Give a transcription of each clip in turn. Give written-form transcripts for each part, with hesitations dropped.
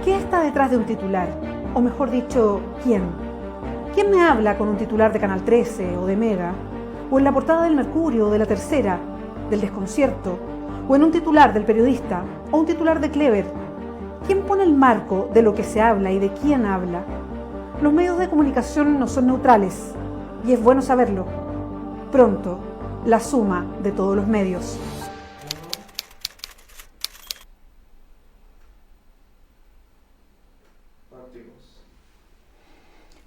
¿Qué está detrás de un titular? O mejor dicho, ¿quién? ¿Quién me habla con un titular de Canal 13 o de Mega? ¿O en la portada del Mercurio o de La Tercera, del Desconcierto? ¿O en un titular del Periodista o un titular de Clever? ¿Quién pone el marco de lo que se habla y de quién habla? Los medios de comunicación no son neutrales, y es bueno saberlo. Pronto, la suma de todos los medios.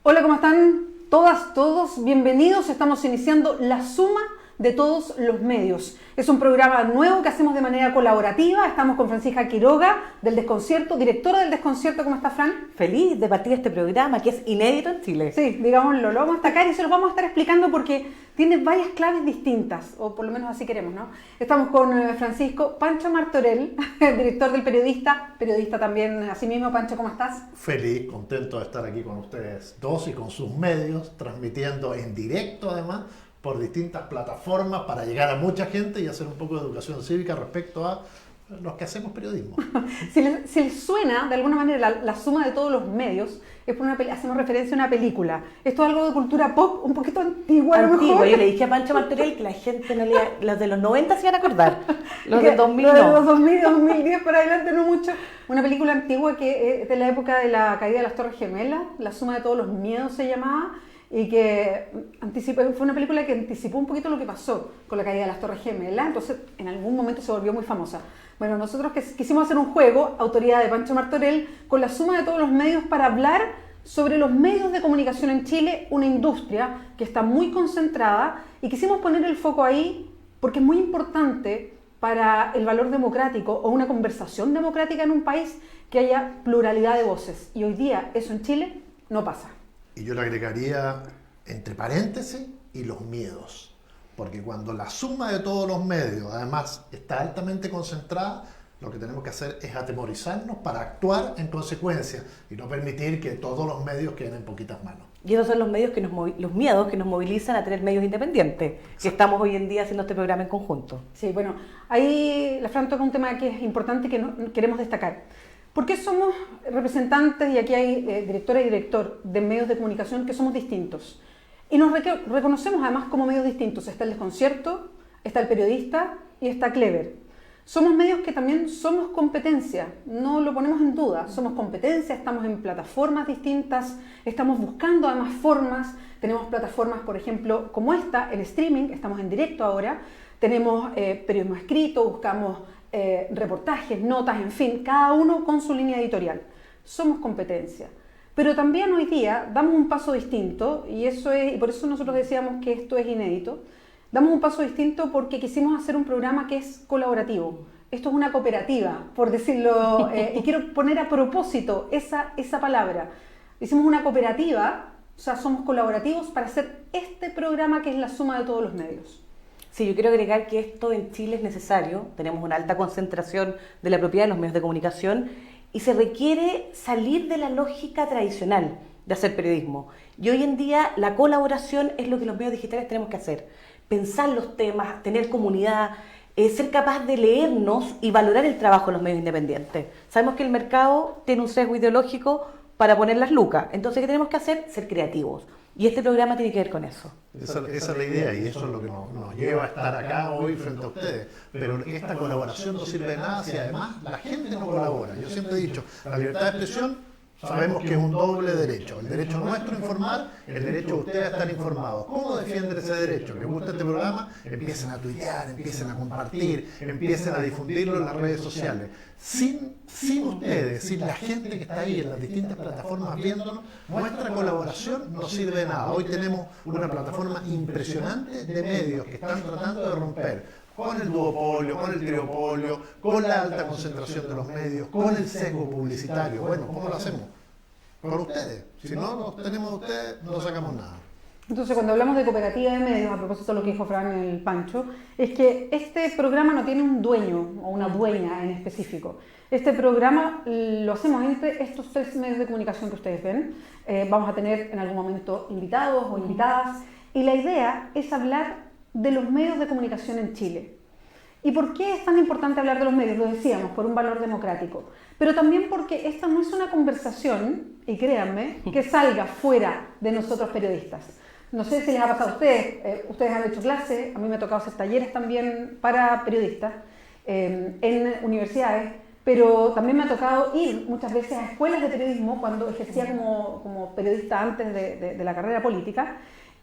Hola, ¿cómo están todas, todos? Bienvenidos. Estamos iniciando la suma de todos los medios. Es un programa nuevo que hacemos de manera colaborativa. Estamos con Francisca Quiroga, del Desconcierto, directora del Desconcierto. ¿Cómo está, Fran? Feliz de partir de este programa que es inédito en Chile. Sí, digámoslo, lo vamos a destacar y se los vamos a estar explicando porque tiene varias claves distintas, o por lo menos así queremos, ¿no? Estamos con Francisco Pancho Martorell, director del Periodista también, así mismo. Pancho, ¿cómo estás? Feliz, contento de estar aquí con ustedes dos y con sus medios, transmitiendo en directo además, por distintas plataformas para llegar a mucha gente y hacer un poco de educación cívica respecto a los que hacemos periodismo. Si les suena de alguna manera la suma de todos los medios, es por hacemos referencia a una película. Esto es algo de cultura pop, un poquito antigua a lo mejor. Yo le dije a Pancho Martorell que la gente no leía, los de los 90 se iban a acordar, los del 2000 no. no. Los 2000, 2010 para adelante no mucho. Una película antigua que es de la época de la caída de las Torres Gemelas, La suma de todos los miedos se llamaba, y que fue una película que anticipó un poquito lo que pasó con la caída de las Torres Gemelas, entonces en algún momento se volvió muy famosa. Bueno, nosotros quisimos hacer un juego, autoridad de Pancho Martorell, con la suma de todos los medios para hablar sobre los medios de comunicación en Chile, una industria que está muy concentrada, y quisimos poner el foco ahí porque es muy importante para el valor democrático o una conversación democrática en un país que haya pluralidad de voces, y hoy día eso en Chile no pasa. Y yo le agregaría, entre paréntesis, y los miedos. Porque cuando la suma de todos los medios, además, está altamente concentrada, lo que tenemos que hacer es atemorizarnos para actuar en consecuencia y no permitir que todos los medios queden en poquitas manos. Y esos son los medios los miedos que nos movilizan a tener medios independientes, que estamos hoy en día haciendo este programa en conjunto. Sí, bueno, ahí la Fran toca un tema que es importante y que queremos destacar. ¿Por qué somos representantes, y aquí hay directora y director de medios de comunicación que somos distintos? Y nos reconocemos además como medios distintos. Está el Desconcierto, está el Periodista y está Clever. Somos medios que también somos competencia, no lo ponemos en duda. Somos competencia, estamos en plataformas distintas, estamos buscando además formas. Tenemos plataformas, por ejemplo, como esta, en streaming, estamos en directo ahora. Tenemos periodismo escrito, buscamos reportajes, notas, en fin, cada uno con su línea editorial. Somos competencia. Pero también hoy día damos un paso distinto, y por eso nosotros decíamos que esto es inédito. Damos un paso distinto porque quisimos hacer un programa que es colaborativo. Esto es una cooperativa, por decirlo, y quiero poner a propósito esa palabra. Hicimos una cooperativa, o sea, somos colaborativos para hacer este programa que es la suma de todos los medios. Sí, yo quiero agregar que esto en Chile es necesario. Tenemos una alta concentración de la propiedad de los medios de comunicación y se requiere salir de la lógica tradicional de hacer periodismo. Y hoy en día la colaboración es lo que los medios digitales tenemos que hacer. Pensar los temas, tener comunidad, ser capaz de leernos y valorar el trabajo de los medios independientes. Sabemos que el mercado tiene un sesgo ideológico para poner las lucas. Entonces, ¿qué tenemos que hacer? Ser creativos. Y este programa tiene que ver con eso. Esa es la idea, y eso es lo que nos lleva a estar acá hoy frente a ustedes. Pero esta colaboración no sirve de nada si además la gente no colabora. Yo siempre he dicho, la libertad de expresión sabemos que es un doble derecho. El derecho nuestro a informar, el derecho de ustedes a estar informados. ¿Cómo defienden ese derecho? ¿Les gusta este programa? Empiecen a tuitear, empiecen a compartir, empiecen a difundirlo en las redes sociales. Sin ustedes, sin la gente que está ahí en las distintas plataformas viéndonos, nuestra colaboración no sirve de nada. Hoy tenemos una plataforma impresionante de medios que están tratando de romper con el duopolio, con el triopolio, con la alta concentración de los medios, con el sesgo publicitario. Bueno, ¿cómo lo hacemos? Con ustedes. Si no los tenemos ustedes, no sacamos nada. Entonces, cuando hablamos de cooperativa de medios, a propósito de lo que dijo Fran el Pancho, es que este programa no tiene un dueño o una dueña en específico. Este programa lo hacemos entre estos 3 medios de comunicación que ustedes ven. Vamos a tener en algún momento invitados o invitadas, y la idea es hablar de los medios de comunicación en Chile. ¿Y por qué es tan importante hablar de los medios? Lo decíamos, por un valor democrático. Pero también porque esta no es una conversación, y créanme, que salga fuera de nosotros periodistas. No sé si les ha pasado a ustedes, ustedes han hecho clases, a mí me ha tocado hacer talleres también para periodistas en universidades, pero también me ha tocado ir muchas veces a escuelas de periodismo cuando ejercía como periodista antes de la carrera política,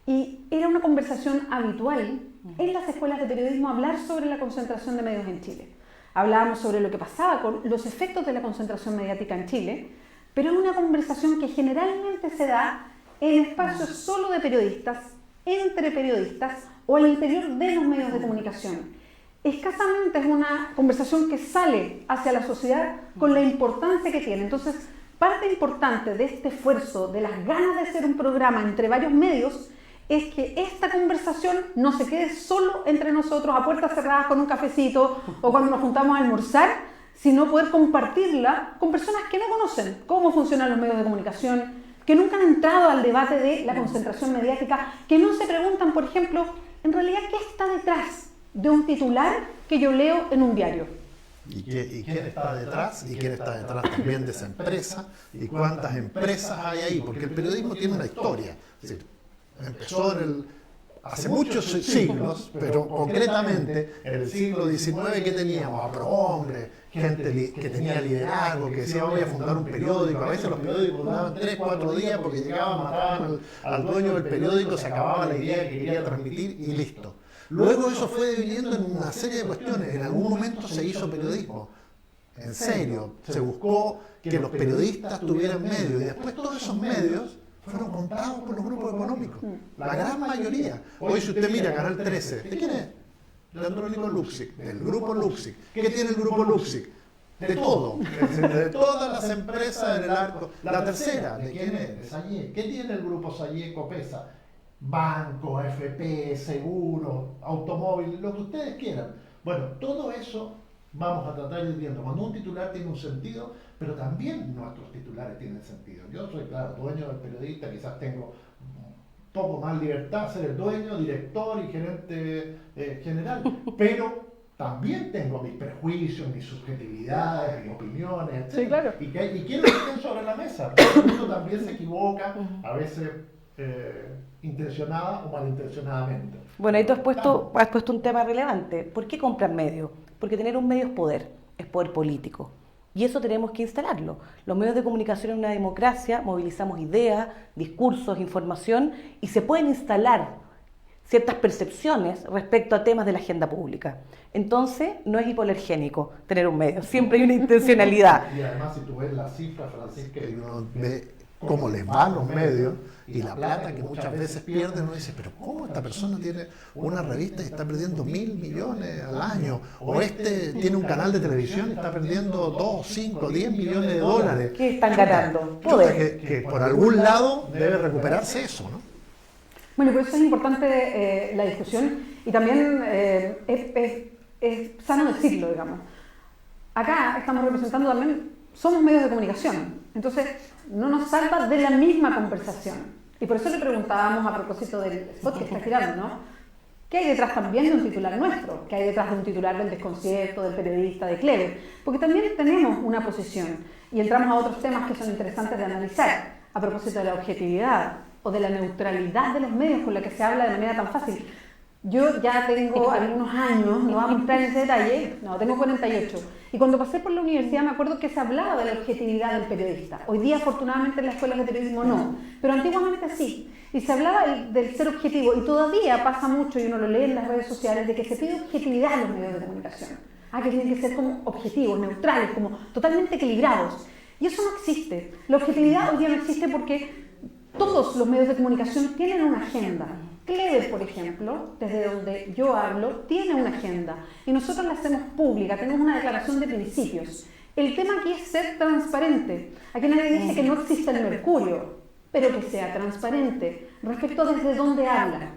y era una conversación habitual en las escuelas de periodismo hablar sobre la concentración de medios en Chile. Hablábamos sobre lo que pasaba con los efectos de la concentración mediática en Chile, pero es una conversación que generalmente se da en espacios solo de periodistas, entre periodistas o al interior de los medios de comunicación. Escasamente es una conversación que sale hacia la sociedad con la importancia que tiene. Entonces, parte importante de este esfuerzo, de las ganas de hacer un programa entre varios medios, es que esta conversación no se quede solo entre nosotros a puertas cerradas con un cafecito o cuando nos juntamos a almorzar, sino poder compartirla con personas que no conocen cómo funcionan los medios de comunicación, que nunca han entrado al debate de la concentración mediática, que no se preguntan, por ejemplo, en realidad, ¿qué está detrás de un titular que yo leo en un diario? ¿Y quién está detrás? ¿Y quién está detrás también de esa empresa? ¿Y cuántas empresas hay ahí? Porque el periodismo tiene una historia. Es decir, empezó hace muchos siglos, pero concretamente en el siglo XIX, que teníamos a prohombres, gente que tenía liderazgo, que decía voy a fundar un periódico. A veces los periódicos duraban 3, 4 días porque llegaban, mataban al dueño del periódico, se acababa la idea que quería transmitir y listo. Luego eso fue dividiendo en una serie de cuestiones. En algún momento se hizo periodismo, en serio, se buscó que los periodistas tuvieran medios, y después todos esos medios fueron comprados por los grupos económicos, la gran mayoría. Hoy si usted mira Canal 13, ¿de quién es? De Andrónico Luksic, del grupo Luksic. ¿Qué tiene el grupo Luksic? De todo, de todas las empresas en el arco. La tercera, ¿de quién es? De Sayé. ¿Qué tiene el grupo Sayé Copesa? Banco, FP, seguro, automóvil, lo que ustedes quieran. Bueno, todo eso vamos a tratar de ir viendo. Cuando un titular tiene un sentido, pero también nuestros titulares tienen sentido. Yo soy, claro, dueño del periodista, quizás tengo un poco más libertad, ser el dueño, director y gerente general, pero también tengo mis prejuicios, mis subjetividades, mis opiniones, etc. Sí, claro. Y quiero que estén sobre la mesa, porque uno también se equivoca, a veces intencionada o malintencionadamente. Bueno, ahí tú has puesto un tema relevante. ¿Por qué comprar medios? Porque tener un medio es poder político. Y eso tenemos que instalarlo. Los medios de comunicación en una democracia movilizamos ideas, discursos, información, y se pueden instalar ciertas percepciones respecto a temas de la agenda pública. Entonces, no es hipoalergénico tener un medio, siempre hay una intencionalidad. Y además, si tú ves las cifras, Francisca, y uno ve cómo les va a los medios y la plata que muchas veces pierden, uno dice, pero ¿cómo esta persona tiene una revista y está perdiendo 1.000 millones al año? O este tiene un canal de televisión y está perdiendo 2, 5, 10 millones de dólares. ¿Qué están ganando? Poder. Que por algún lado debe recuperarse eso, ¿no? Bueno, por eso es importante la discusión y también es sano decirlo, digamos. Acá estamos representando también, somos medios de comunicación, entonces no nos salta de la misma conversación. Y por eso le preguntábamos a propósito del spot que está girando, ¿no? ¿Qué hay detrás también de un titular nuestro? ¿Qué hay detrás de un titular del desconcierto, del periodista, de Clever? Porque también tenemos una posición y entramos a otros temas que son interesantes de analizar a propósito de la objetividad o de la neutralidad de los medios con la que se habla de manera tan fácil. Yo ya tengo algunos años, no vamos a entrar en ese detalle, no, tengo 48. Y cuando pasé por la universidad me acuerdo que se hablaba de la objetividad del periodista. Hoy día, afortunadamente, en las escuelas de periodismo no, pero antiguamente sí. Y se hablaba del ser objetivo, y todavía pasa mucho, y uno lo lee en las redes sociales, de que se pide objetividad en los medios de comunicación. Que tienen que ser como objetivos, neutrales, como totalmente equilibrados. Y eso no existe. La objetividad hoy día no existe porque todos los medios de comunicación tienen una agenda. Clever, por ejemplo, desde donde yo hablo, tiene una agenda y nosotros la hacemos pública, tenemos una declaración de principios. El tema aquí es ser transparente. Aquí nadie dice que no exista el mercurio, pero que sea transparente respecto a desde dónde habla.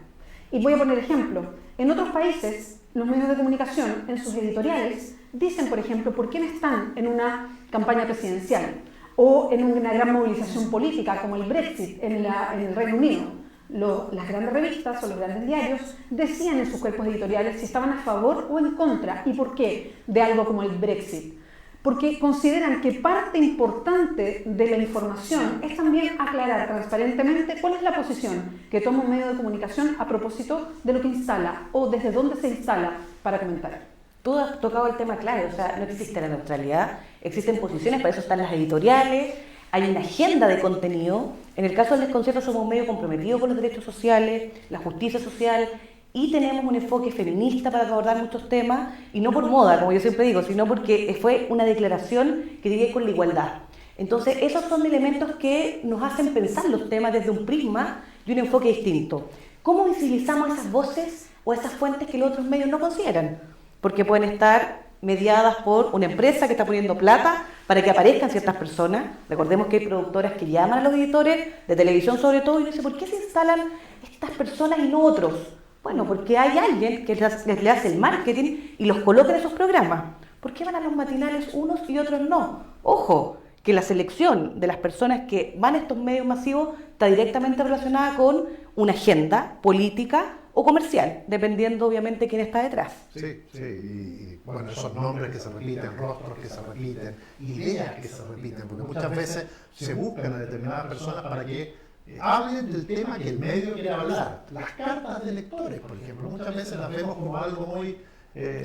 Y voy a poner ejemplo. En otros países, los medios de comunicación, en sus editoriales, dicen, por ejemplo, por quién están en una campaña presidencial o en una gran movilización política, como el Brexit en el Reino Unido. las grandes revistas o los grandes diarios decían en sus cuerpos editoriales si estaban a favor o en contra y por qué de algo como el Brexit. Porque consideran que parte importante de la información es también aclarar transparentemente cuál es la posición que toma un medio de comunicación a propósito de lo que instala o desde dónde se instala para comentar. Tú has tocado el tema clave, o sea, no existe la neutralidad, existen posiciones, para eso están las editoriales, hay una agenda de contenido. En el caso del Desconcierto somos un medio comprometido con los derechos sociales, la justicia social, y tenemos un enfoque feminista para abordar muchos temas, y no por moda, como yo siempre digo, sino porque fue una declaración que tiene con la igualdad. Entonces, esos son elementos que nos hacen pensar los temas desde un prisma y un enfoque distinto. ¿Cómo visibilizamos esas voces o esas fuentes que los otros medios no consideran? Porque pueden estar mediadas por una empresa que está poniendo plata para que aparezcan ciertas personas. Recordemos que hay productoras que llaman a los editores, de televisión sobre todo, y dicen, ¿por qué se instalan estas personas y no otros? Bueno, porque hay alguien que le hace el marketing y los coloca en esos programas. ¿Por qué van a los matinales unos y otros no? Ojo, que la selección de las personas que van a estos medios masivos está directamente relacionada con una agenda política o comercial, dependiendo obviamente quién está detrás. Sí, sí, y bueno, esos nombres que se repiten, rostros que se repiten, ideas que se repiten, porque muchas veces se buscan a determinadas personas para que hablen del tema que el medio quiere hablar. Las cartas de lectores, por ejemplo, muchas veces las vemos como algo muy...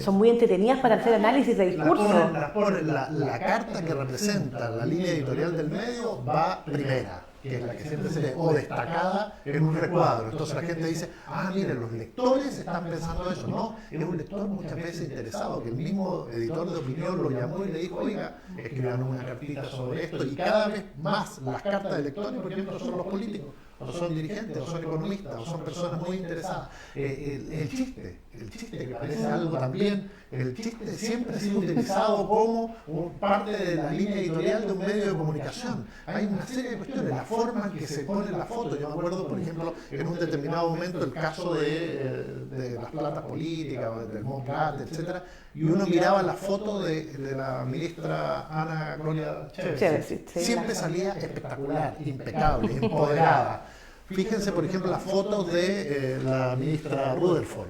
son muy entretenidas para hacer análisis de discurso. La carta que representa la línea editorial del medio va primera, que es la que siempre se lee, o destacada en un recuadro. Entonces la gente dice, miren, los lectores están pensando eso. No, es un lector muchas veces interesado, que el mismo editor de opinión lo llamó y le dijo, oiga, escriban una cartita sobre esto. Y cada vez más las cartas de lectores, por ejemplo, son los políticos, o son dirigentes, o son economistas, o son personas muy interesadas. El chiste que parece algo también, el chiste siempre ha sido utilizado como parte de la línea editorial de un medio de comunicación. Hay una serie de cuestiones, la forma en que se pone la foto. Yo me acuerdo, por ejemplo, en un determinado momento el caso de las platas políticas, o del Montplat, etcétera, y uno miraba la foto de la ministra Ana Gloria Chévez. Siempre salía espectacular, impecable, empoderada. Fíjense, por ejemplo, las fotos de la ministra Rutherford.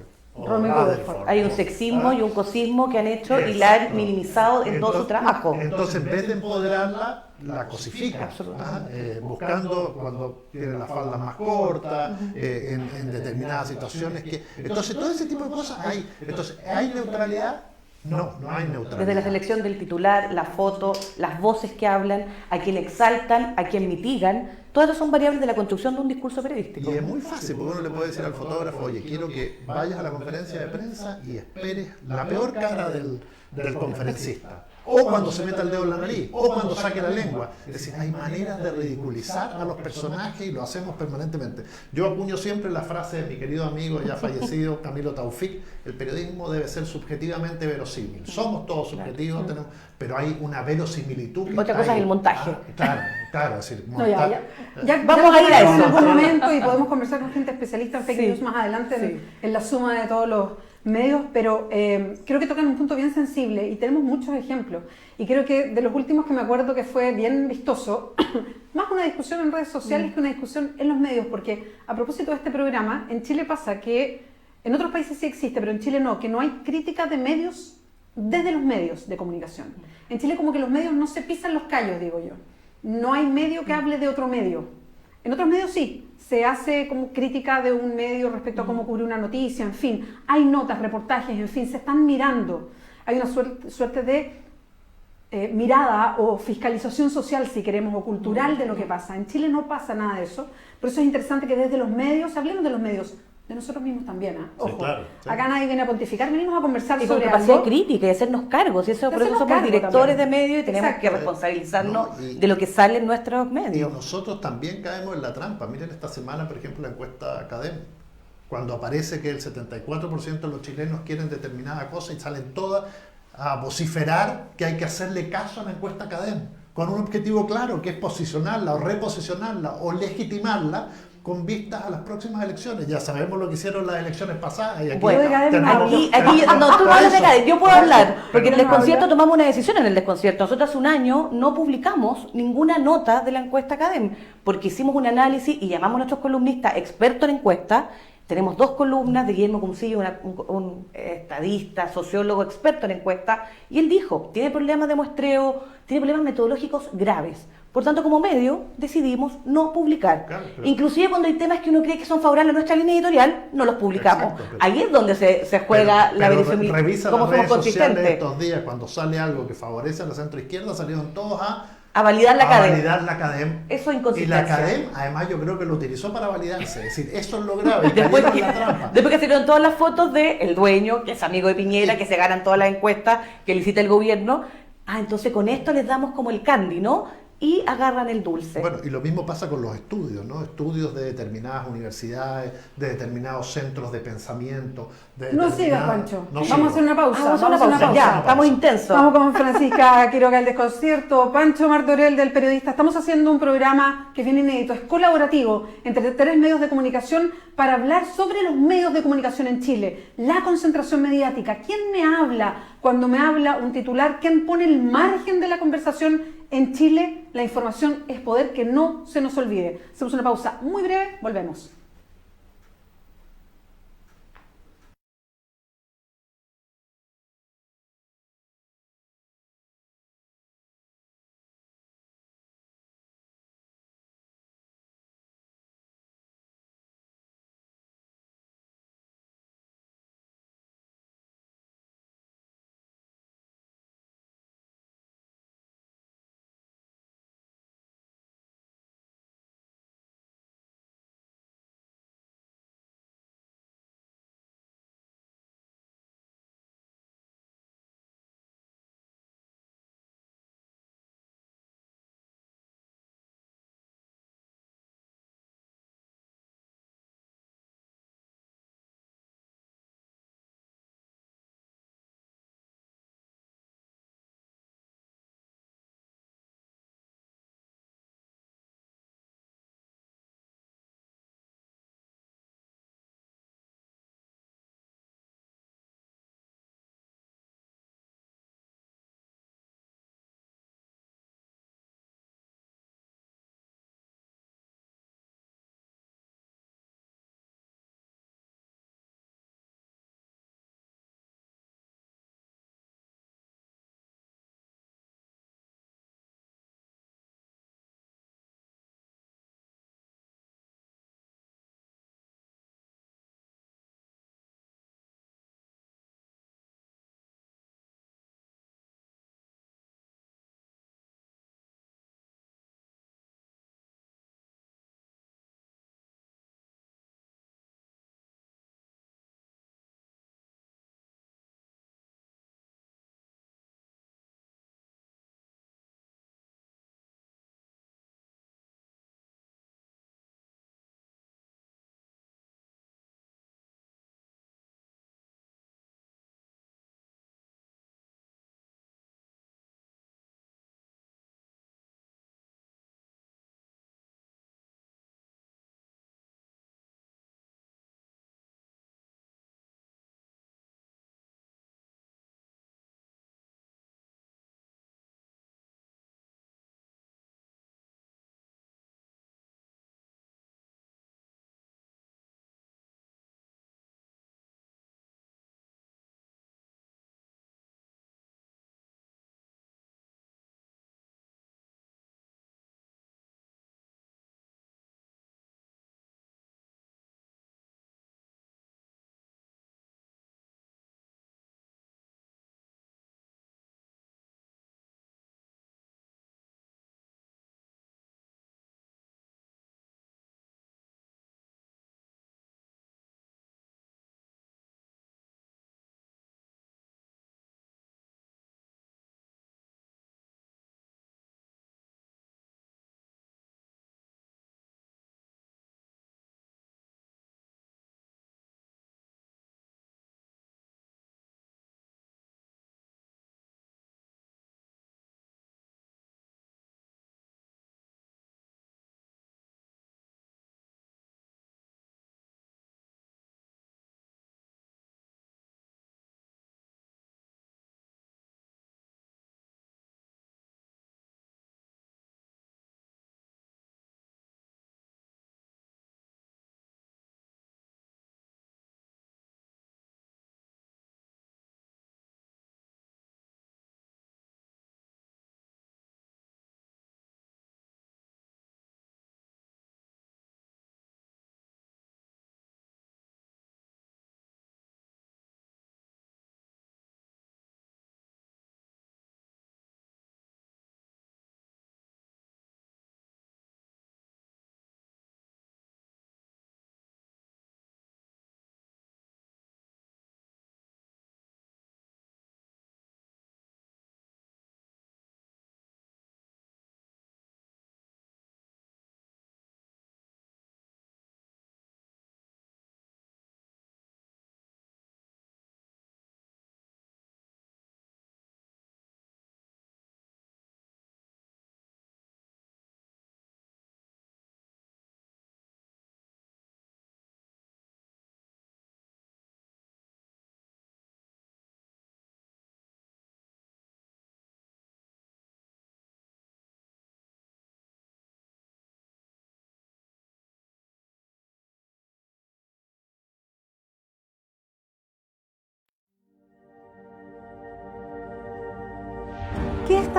Hay un sexismo y un cosismo que han hecho y la han minimizado en todo su trabajo. Entonces, en vez de empoderarla, la cosifica, buscando cuando tiene las faldas más cortas, en determinadas situaciones. Entonces, todo ese tipo de cosas hay. Entonces, ¿hay neutralidad? No hay neutralidad. Desde la selección del titular, la foto, las voces que hablan, a quien exaltan, a quien mitigan, todas esas son variables de la construcción de un discurso periodístico. Y es muy fácil, porque uno le puede decir al fotógrafo, oye, quiero que vayas a la conferencia de prensa y esperes la peor cara del conferencista. O cuando se meta el dedo en la nariz, o cuando saque la lengua. Es decir, hay maneras de ridiculizar a los personajes y lo hacemos permanentemente. Yo acuño siempre la frase de mi querido amigo ya fallecido, Camilo Taufik, el periodismo debe ser subjetivamente verosímil. Somos todos subjetivos, pero hay una verosimilitud. Otra cosa es el montaje. Claro, es decir, ya vamos a ir a eso en algún momento y podemos conversar con gente especialista en fake news más adelante en la suma de todos los medios, pero creo que tocan un punto bien sensible y tenemos muchos ejemplos. Y creo que de los últimos que me acuerdo que fue bien vistoso, más una discusión en redes sociales que una discusión en los medios, porque a propósito de este programa, en Chile pasa que, en otros países sí existe, pero en Chile no, que no hay crítica de medios desde los medios de comunicación. En Chile como que los medios no se pisan los callos, digo yo. No hay medio que hable de otro medio. En otros medios sí, se hace como crítica de un medio respecto a cómo cubrir una noticia, en fin, hay notas, reportajes, en fin, se están mirando. Hay una suerte de mirada o fiscalización social, si queremos, o cultural de lo que pasa. En Chile no pasa nada de eso, por eso es interesante que desde los medios, hablemos de los medios, de nosotros mismos también, ojo, sí, claro, sí. Acá nadie viene a pontificar, venimos a conversar y sobre con capacidad crítica y hacernos cargos, y eso por eso somos directores también de medios y tenemos que responsabilizarnos de lo que sale en nuestros medios. Y nosotros también caemos en la trampa. Miren esta semana, por ejemplo, la encuesta CADEM, cuando aparece que el 74% de los chilenos quieren determinada cosa y salen todas a vociferar que hay que hacerle caso a la encuesta CADEM, con un objetivo claro, que es posicionarla o reposicionarla o legitimarla. con vistas a las próximas elecciones. Ya sabemos lo que hicieron las elecciones pasadas. Y aquí Bueno, tenemos- no, tú no hablas de CADEM, yo puedo Por hablar, eso, porque en el pero- desconcierto tomamos una decisión en el desconcierto. Nosotros hace un año no publicamos ninguna nota de la encuesta CADEM, porque hicimos un análisis y llamamos a nuestros columnistas expertos en encuesta. Tenemos 2 columnas de Guillermo Cuncillo, un estadista, sociólogo experto en encuesta, y él dijo, tiene problemas de muestreo, tiene problemas metodológicos graves. Por tanto, como medio, decidimos no publicar. Claro, pero- Inclusive cuando hay temas que uno cree que son favorables a nuestra línea editorial, no los publicamos. Exacto, pero- Ahí es donde se juega la verisimilitud. Revisa ¿Cómo las somos redes sociales consistentes? estos días, cuando sale algo que favorece a la centroizquierda, salieron todos A validar la a cadena. validar la CADEM. Eso es Y inconsistencia. la CADEM, además, yo creo que lo utilizó para validarse. Es decir, eso es lo grave. Después cayeron que, en la trampa. después que salieron todas las fotos de el dueño, que es amigo de Piñera, Sí. que se ganan todas las encuestas, que licita el gobierno. Entonces con esto les damos como el candy, ¿no? Y agarran el dulce. Bueno, y lo mismo pasa con los estudios, ¿no? Estudios de determinadas universidades, de determinados centros de pensamiento. No sigas, Pancho. No Vamos sigo. a hacer una pausa. Vamos a una pausa. pausa. Ya, estamos intensos. Vamos con Francisca Quiroga del Desconcierto, Pancho Martorell del Periodista. Estamos haciendo un programa que viene inédito, es colaborativo entre 3 medios de comunicación para hablar sobre los medios de comunicación en Chile, la concentración mediática. ¿Quién me habla cuando me habla un titular? ¿Quién pone el margen de la conversación en Chile? La información es poder, que no se nos olvide. Hacemos una pausa muy breve, volvemos.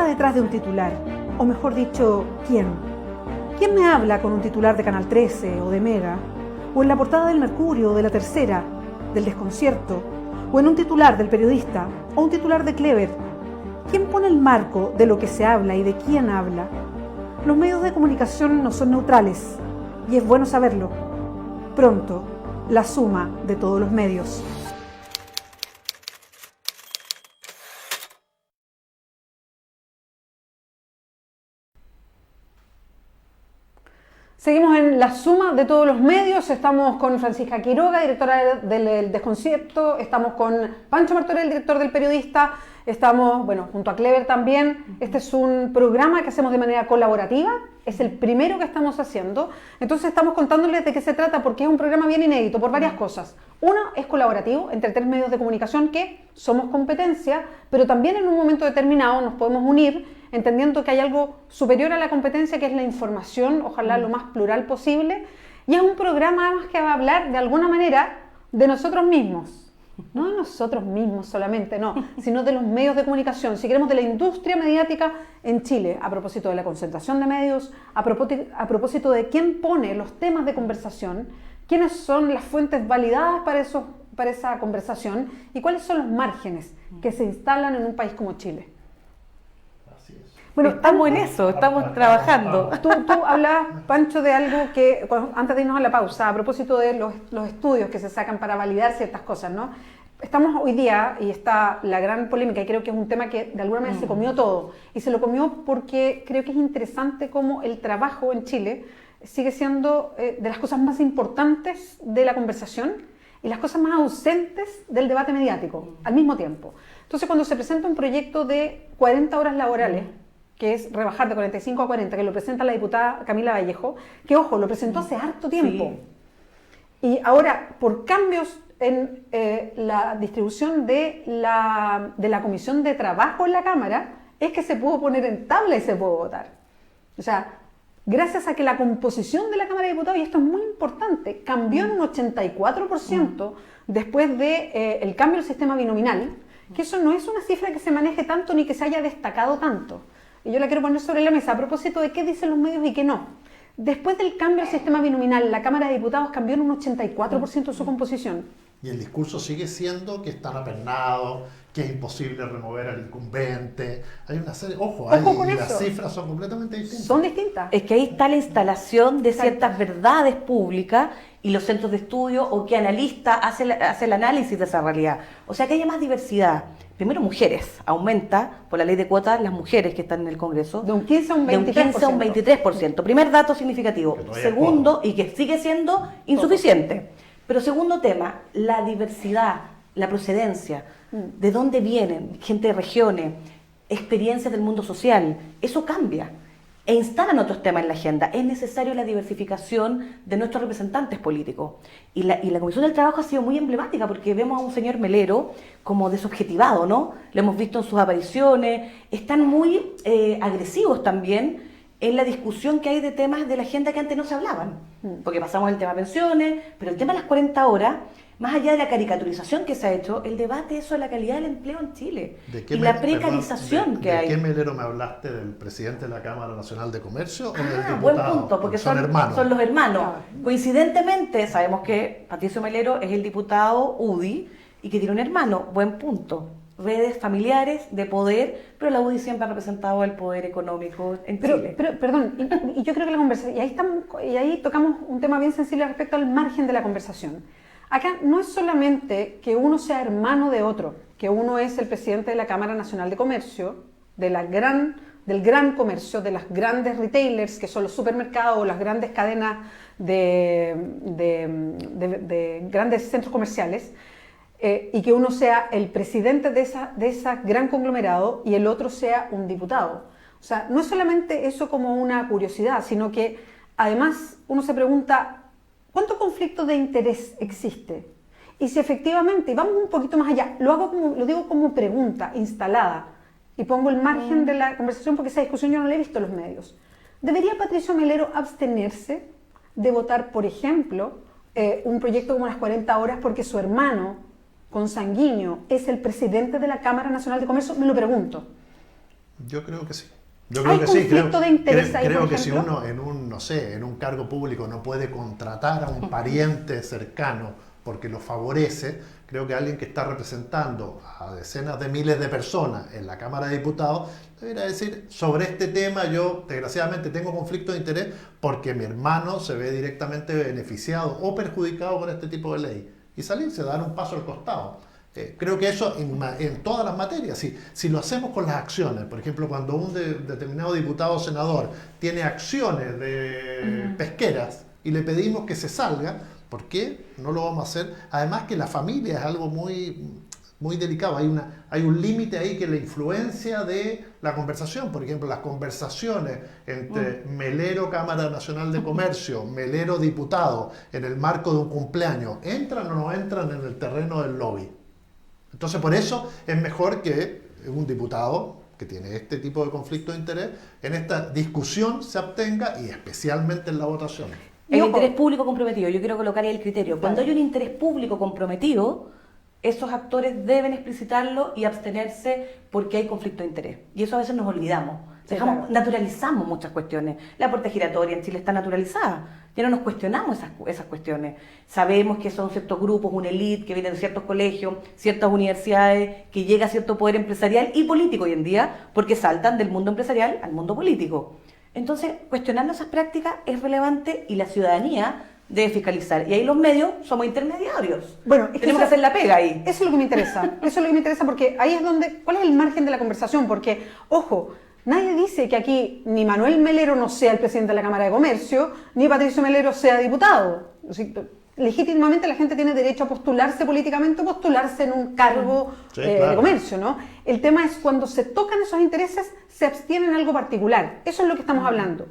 detrás de un titular? O mejor dicho, ¿quién? ¿Quién me habla con un titular de Canal 13 o de Mega? ¿O en la portada del Mercurio o de La Tercera, del Desconcierto? ¿O en un titular del Periodista o un titular de Clever? ¿Quién pone el marco de lo que se habla y de quién habla? Los medios de comunicación no son neutrales y es bueno saberlo. Pronto, la suma de todos los medios. Seguimos en la suma de todos los medios. Estamos con Francisca Quiroga, directora del Desconcierto. Estamos con Pancho Martorell, director del Periodista. Estamos, bueno, junto a Clever también. Este es un programa que hacemos de manera colaborativa. Es el primero que estamos haciendo. Entonces estamos contándoles de qué se trata porque es un programa bien inédito por varias cosas. Uno, es colaborativo entre 3 medios de comunicación que somos competencia, pero también en un momento determinado nos podemos unir entendiendo que hay algo superior a la competencia, que es la información, ojalá lo más plural posible, y es un programa además que va a hablar de alguna manera de nosotros mismos, no de nosotros mismos solamente, no, sino de los medios de comunicación, si queremos de la industria mediática en Chile, a propósito de la concentración de medios, a propósito de quién pone los temas de conversación, quiénes son las fuentes validadas para esa conversación y cuáles son los márgenes que se instalan en un país como Chile. Bueno, estamos en eso, estamos trabajando. Tú hablabas, Pancho, de algo que, antes de irnos a la pausa, a propósito de los estudios que se sacan para validar ciertas cosas, ¿no? Estamos hoy día, y está la gran polémica, y creo que es un tema que de alguna manera se comió todo, y se lo comió porque creo que es interesante cómo el trabajo en Chile sigue siendo de las cosas más importantes de la conversación y las cosas más ausentes del debate mediático, al mismo tiempo. Entonces, cuando se presenta un proyecto de 40 horas laborales, que es rebajar de 45 a 40, que lo presenta la diputada Camila Vallejo, que, ojo, lo presentó hace harto tiempo. Sí. Y ahora, por cambios en la distribución de la Comisión de Trabajo en la Cámara, es que se pudo poner en tabla y se pudo votar. O sea, gracias a que la composición de la Cámara de Diputados, y esto es muy importante, cambió en un 84% después del cambio del sistema binominal, que eso no es una cifra que se maneje tanto ni que se haya destacado tanto. Y yo la quiero poner sobre la mesa a propósito de qué dicen los medios y qué no. Después del cambio al sistema binominal, la Cámara de Diputados cambió en un 84% su composición. Y el discurso sigue siendo que están apernados, que es imposible remover al incumbente. Hay una serie, ojo con eso. Las cifras son completamente distintas. Son distintas. Es que ahí está la instalación de ciertas verdades públicas y los centros de estudio o que analista hace el análisis de esa realidad. O sea que haya más diversidad. Primero, mujeres. Aumenta por la ley de cuotas las mujeres que están en el Congreso. De un 15 a un 23%. De un 15 a un 23%. Primer dato significativo. Segundo, y que sigue siendo insuficiente. Pero segundo tema, la diversidad, la procedencia, de dónde vienen, gente de regiones, experiencias del mundo social. Eso cambia e instalan otros temas en la agenda. Es necesario la diversificación de nuestros representantes políticos. Y la Comisión del Trabajo ha sido muy emblemática porque vemos a un señor Melero como desobjetivado, ¿no? Lo hemos visto en sus apariciones. Están muy agresivos también en la discusión que hay de temas de la agenda que antes no se hablaban. Porque pasamos el tema pensiones, pero el tema de las 40 horas, más allá de la caricaturización que se ha hecho, el debate es sobre la calidad del empleo en Chile y la precarización que hay. ¿De qué Melero me hablaste? ¿Del presidente de la Cámara Nacional de Comercio o del diputado? Buen punto, porque son hermanos. Son los hermanos. Coincidentemente, sabemos que Patricio Melero es el diputado UDI y que tiene un hermano. Buen punto. Redes familiares de poder, pero la UDI siempre ha representado el poder económico en Chile. Pero perdón, y yo creo que la conversación, y ahí tocamos un tema bien sensible respecto al margen de la conversación. Acá no es solamente que uno sea hermano de otro, que uno es el presidente de la Cámara Nacional de Comercio, del gran comercio, de las grandes retailers, que son los supermercados o las grandes cadenas de grandes centros comerciales, y que uno sea el presidente de esa gran conglomerado y el otro sea un diputado. O sea, no es solamente eso como una curiosidad, sino que además uno se pregunta ¿cuánto conflicto de interés existe? Y si efectivamente, y vamos un poquito más allá, lo digo como pregunta instalada y pongo el margen de la conversación porque esa discusión yo no la he visto en los medios. ¿Debería Patricio Melero abstenerse de votar, por ejemplo, un proyecto como las 40 horas porque su hermano, consanguíneo, es el presidente de la Cámara Nacional de Comercio? Me lo pregunto. Yo creo que sí. ¿Hay conflicto de interés ahí, Creo por que si ejemplo? uno no sé, en un cargo público no puede contratar a un pariente cercano porque lo favorece, creo que alguien que está representando a decenas de miles de personas en la Cámara de Diputados debería decir, sobre este tema yo desgraciadamente tengo conflicto de interés porque mi hermano se ve directamente beneficiado o perjudicado por este tipo de ley. Y salirse, dar un paso al costado. Creo que eso en todas las materias, si lo hacemos con las acciones, por ejemplo, cuando un determinado diputado o senador tiene acciones de pesqueras y le pedimos que se salga, ¿por qué no lo vamos a hacer? Además que la familia es algo muy delicado, hay un límite ahí que la influencia de la conversación, por ejemplo, las conversaciones entre Melero Cámara Nacional de Comercio, Melero diputado, en el marco de un cumpleaños, ¿entran o no entran en el terreno del lobby? Entonces, por eso es mejor que un diputado que tiene este tipo de conflicto de interés en esta discusión se abstenga y especialmente en la votación. El interés público comprometido, yo quiero colocar ahí el criterio. Cuando Claro. hay un interés público comprometido, esos actores deben explicitarlo y abstenerse porque hay conflicto de interés. Y eso a veces nos olvidamos. Sí, claro. Naturalizamos muchas cuestiones. La puerta giratoria en Chile está naturalizada. Ya no nos cuestionamos esas cuestiones. Sabemos que son ciertos grupos, una élite que viene de ciertos colegios, ciertas universidades, que llega a cierto poder empresarial y político hoy en día, porque saltan del mundo empresarial al mundo político. Entonces, cuestionando esas prácticas es relevante y la ciudadanía debe fiscalizar. Y ahí los medios somos intermediarios. Bueno, es tenemos que hacer la pega ahí. Eso es lo que me interesa. Eso es lo que me interesa porque ahí es donde... ¿Cuál es el margen de la conversación? Porque, ojo, nadie dice que aquí ni Manuel Melero no sea el presidente de la Cámara de Comercio, ni Patricio Melero sea diputado. O sea, legítimamente la gente tiene derecho a postularse políticamente o postularse en un cargo Sí, de claro. comercio, ¿no? El tema es cuando se tocan esos intereses, se abstienen en algo particular. Eso es lo que estamos hablando.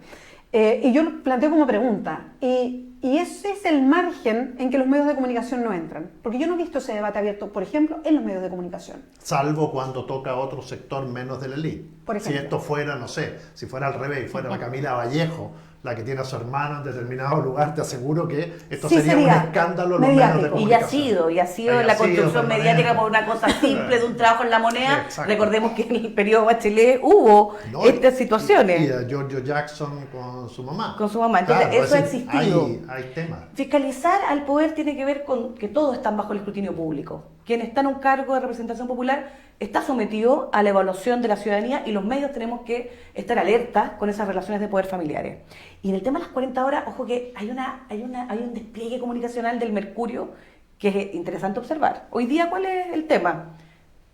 Y yo lo planteo como pregunta. Y ese es el margen en que los medios de comunicación no entran. Porque yo no he visto ese debate abierto, por ejemplo, en los medios de comunicación. Salvo cuando toca a otro sector menos de la élite. Por Si ejemplo. esto fuera, no sé, si fuera al revés y fuera la Camila Vallejo la que tiene a su hermano en determinado lugar, te aseguro que esto Sí, sería un sería escándalo en los medios de mediático. comunicación. Y ha sido la construcción mediática por una cosa simple de un trabajo en la moneda. Exacto. Recordemos que en el periodo Bachelet hubo No, estas situaciones Y a Giorgio Jackson con su mamá. con su mamá. Entonces, Claro, eso ha es decir, existido. Hay temas. Fiscalizar al poder tiene que ver con que todos están bajo el escrutinio público. Quien está en un cargo de representación popular está sometido a la evaluación de la ciudadanía y los medios tenemos que estar alertas con esas relaciones de poder familiares. Y en el tema de las 40 horas, ojo que hay un despliegue comunicacional del Mercurio que es interesante observar. Hoy día, ¿cuál es el tema?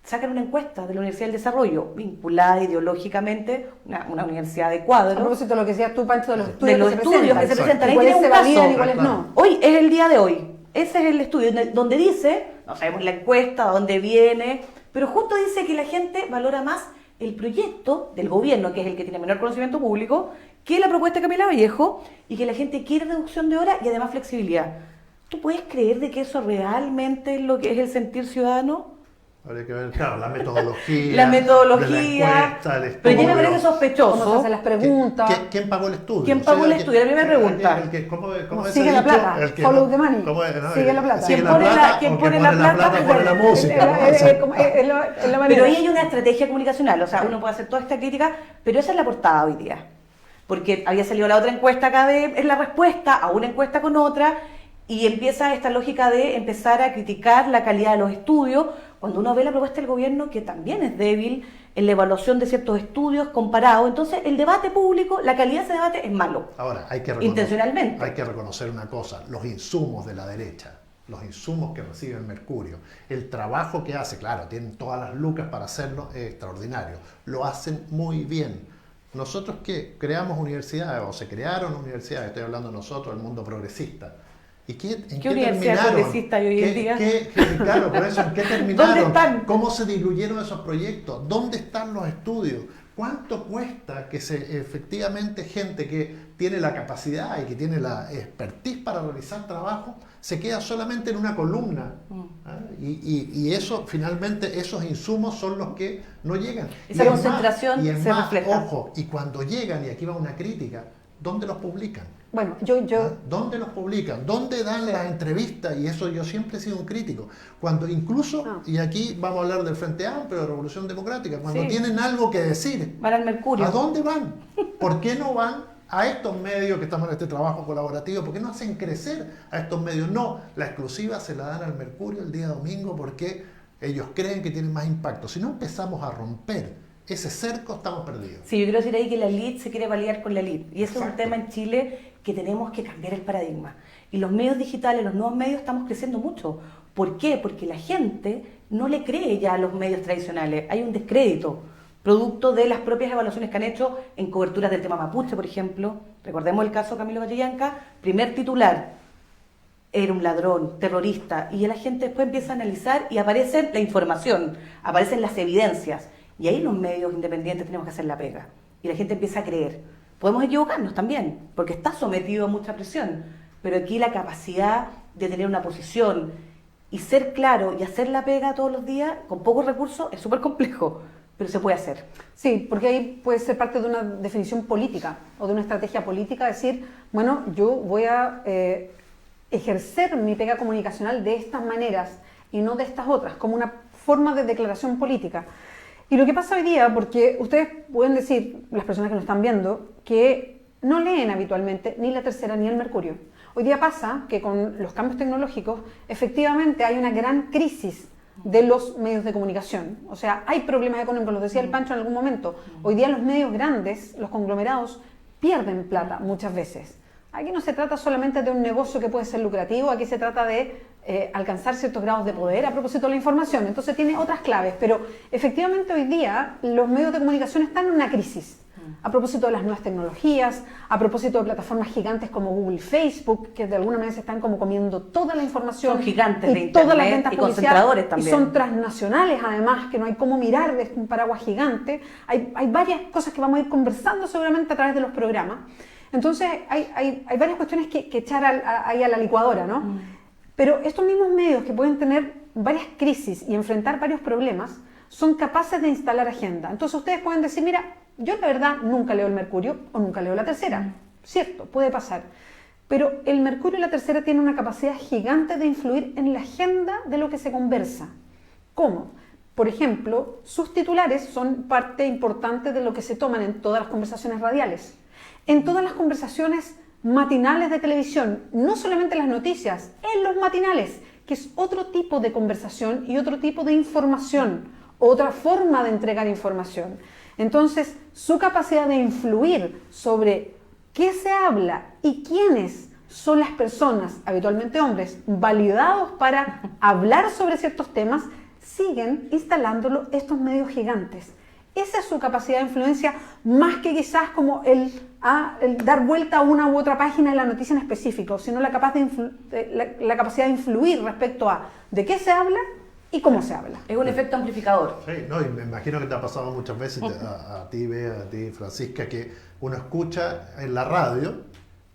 Sacan una encuesta de la Universidad del Desarrollo, vinculada ideológicamente, una universidad de A cuadro, propósito de lo que decías tú, Pancho, de los estudios, de los estudios que se presentan. Ahí ¿Cuáles tiene se un validan caso. y cuáles Claro. no? Hoy es el día de hoy. Ese es el estudio donde dice, no sabemos la encuesta, de dónde viene, pero justo dice que la gente valora más el proyecto del gobierno, que es el que tiene menor conocimiento público, que la propuesta de Camila Vallejo, y que la gente quiere reducción de horas y además flexibilidad. ¿Tú puedes creer de que eso realmente es lo que es el sentir ciudadano? Habría que ver, claro, la metodología. La metodología, de la encuesta, el pero ya me estudio. parece sospechoso. ¿Cómo se hacen las preguntas? ¿Quién pagó el estudio? ¿Quién pagó el estudio? La primera pregunta. ¿Cómo es Sigue ese la dicho? plata, follow the money. Sigue la plata. Sigue ¿Quién la pone plata quién o pone que la pone la plata? plata pone la música, ¿no? O sea, Es la manera. Pero ahí hay una estrategia comunicacional, o sea, uno puede hacer toda esta crítica, pero esa es la portada hoy día. Porque había salido la otra encuesta acá es la respuesta a una encuesta con otra, y empieza esta lógica de empezar a criticar la calidad de los estudios, cuando uno ve la propuesta del gobierno, que también es débil en la evaluación de ciertos estudios comparados. Entonces, el debate público, la calidad de ese debate es malo. Ahora, Intencionalmente. Hay que reconocer una cosa, los insumos de la derecha, los insumos que recibe el Mercurio, el trabajo que hace, claro, tienen todas las lucas para hacerlo, es extraordinario, lo hacen muy bien. Nosotros que creamos universidades, o se crearon universidades, estoy hablando de nosotros, el mundo progresista. ¿Y en qué universidad terminaron? progresista hay hoy en día? Claro, por eso, ¿en qué terminaron? ¿Dónde están? ¿Cómo se diluyeron esos proyectos? ¿Dónde están los estudios? ¿Cuánto cuesta que efectivamente gente que tiene la capacidad y que tiene la expertise para realizar trabajo se queda solamente en una columna? ¿Ah? Y eso, finalmente, esos insumos son los que no llegan. Esa Y es concentración más, se refleja. Ojo, y cuando llegan, y aquí va una crítica, ¿dónde los publican? Bueno, ¿Dónde los publican? ¿Dónde dan las entrevistas? Y eso yo siempre he sido un crítico. Cuando incluso, y aquí vamos a hablar del Frente Amplio, de Revolución Democrática, cuando tienen algo que decir, van al Mercurio. ¿A dónde van? ¿Por qué no van a estos medios que estamos en este trabajo colaborativo? ¿Por qué no hacen crecer a estos medios? No, la exclusiva se la dan al Mercurio el día domingo porque ellos creen que tienen más impacto. Si no empezamos a romper ese cerco, estamos perdidos. Sí, yo quiero decir ahí que la elite se quiere validar con la elite. Y ese Exacto. es un tema en Chile que tenemos que cambiar el paradigma. Y los medios digitales, los nuevos medios, estamos creciendo mucho. ¿Por qué? Porque la gente no le cree ya a los medios tradicionales. Hay un descrédito, producto de las propias evaluaciones que han hecho en coberturas del tema mapuche, por ejemplo. Recordemos el caso de Camilo Catrillanca, primer titular, era un ladrón, terrorista, y la gente después empieza a analizar y aparece la información, aparecen las evidencias. Y ahí los medios independientes tenemos que hacer la pega. Y la gente empieza a creer. Podemos equivocarnos también, porque está sometido a mucha presión. Pero aquí la capacidad de tener una posición y ser claro y hacer la pega todos los días con pocos recursos es súper complejo, pero se puede hacer. Sí, porque ahí puede ser parte de una definición política o de una estrategia política, decir, bueno, yo voy a ejercer mi pega comunicacional de estas maneras y no de estas otras, como una forma de declaración política. Y lo que pasa hoy día, porque ustedes pueden decir, las personas que nos están viendo, que no leen habitualmente ni La Tercera ni El Mercurio. Hoy día pasa que con los cambios tecnológicos, efectivamente hay una gran crisis de los medios de comunicación. O sea, hay problemas económicos, lo decía el Pancho en algún momento. Hoy día los medios grandes, los conglomerados, pierden plata muchas veces. Aquí no se trata solamente de un negocio que puede ser lucrativo, aquí se trata de alcanzar ciertos grados de poder a propósito de la información. Entonces tiene otras claves, pero efectivamente hoy día los medios de comunicación están en una crisis. A propósito de las nuevas tecnologías, a propósito de plataformas gigantes como Google, Facebook, que de alguna manera se están como comiendo toda la información. Son gigantes y de internet todas las ventas y concentradores y también. son transnacionales además, que no hay cómo mirar de un paraguas gigante. Hay varias cosas que vamos a ir conversando seguramente a través de los programas. Entonces hay varias cuestiones que echar ahí a la licuadora, ¿no? Pero estos mismos medios que pueden tener varias crisis y enfrentar varios problemas son capaces de instalar agenda. Entonces ustedes pueden decir, mira, yo la verdad nunca leo El Mercurio o nunca leo La Tercera. Cierto, puede pasar. Pero El Mercurio y La Tercera tienen una capacidad gigante de influir en la agenda de lo que se conversa. ¿Cómo? Por ejemplo, sus titulares son parte importante de lo que se toman en todas las conversaciones radiales. En todas las conversaciones matinales de televisión, no solamente las noticias, en los matinales, que es otro tipo de conversación y otro tipo de información, otra forma de entregar información. Entonces, su capacidad de influir sobre qué se habla y quiénes son las personas, habitualmente hombres, validados para hablar sobre ciertos temas, siguen instalándolo estos medios gigantes. Esa es su capacidad de influencia, más que quizás como el dar vuelta a una u otra página de la noticia en específico, sino la capacidad de influir respecto a de qué se habla y cómo se habla. Es un efecto amplificador. Sí, no, y me imagino que te ha pasado muchas veces a ti, Bea, a ti, Francisca, que uno escucha en la radio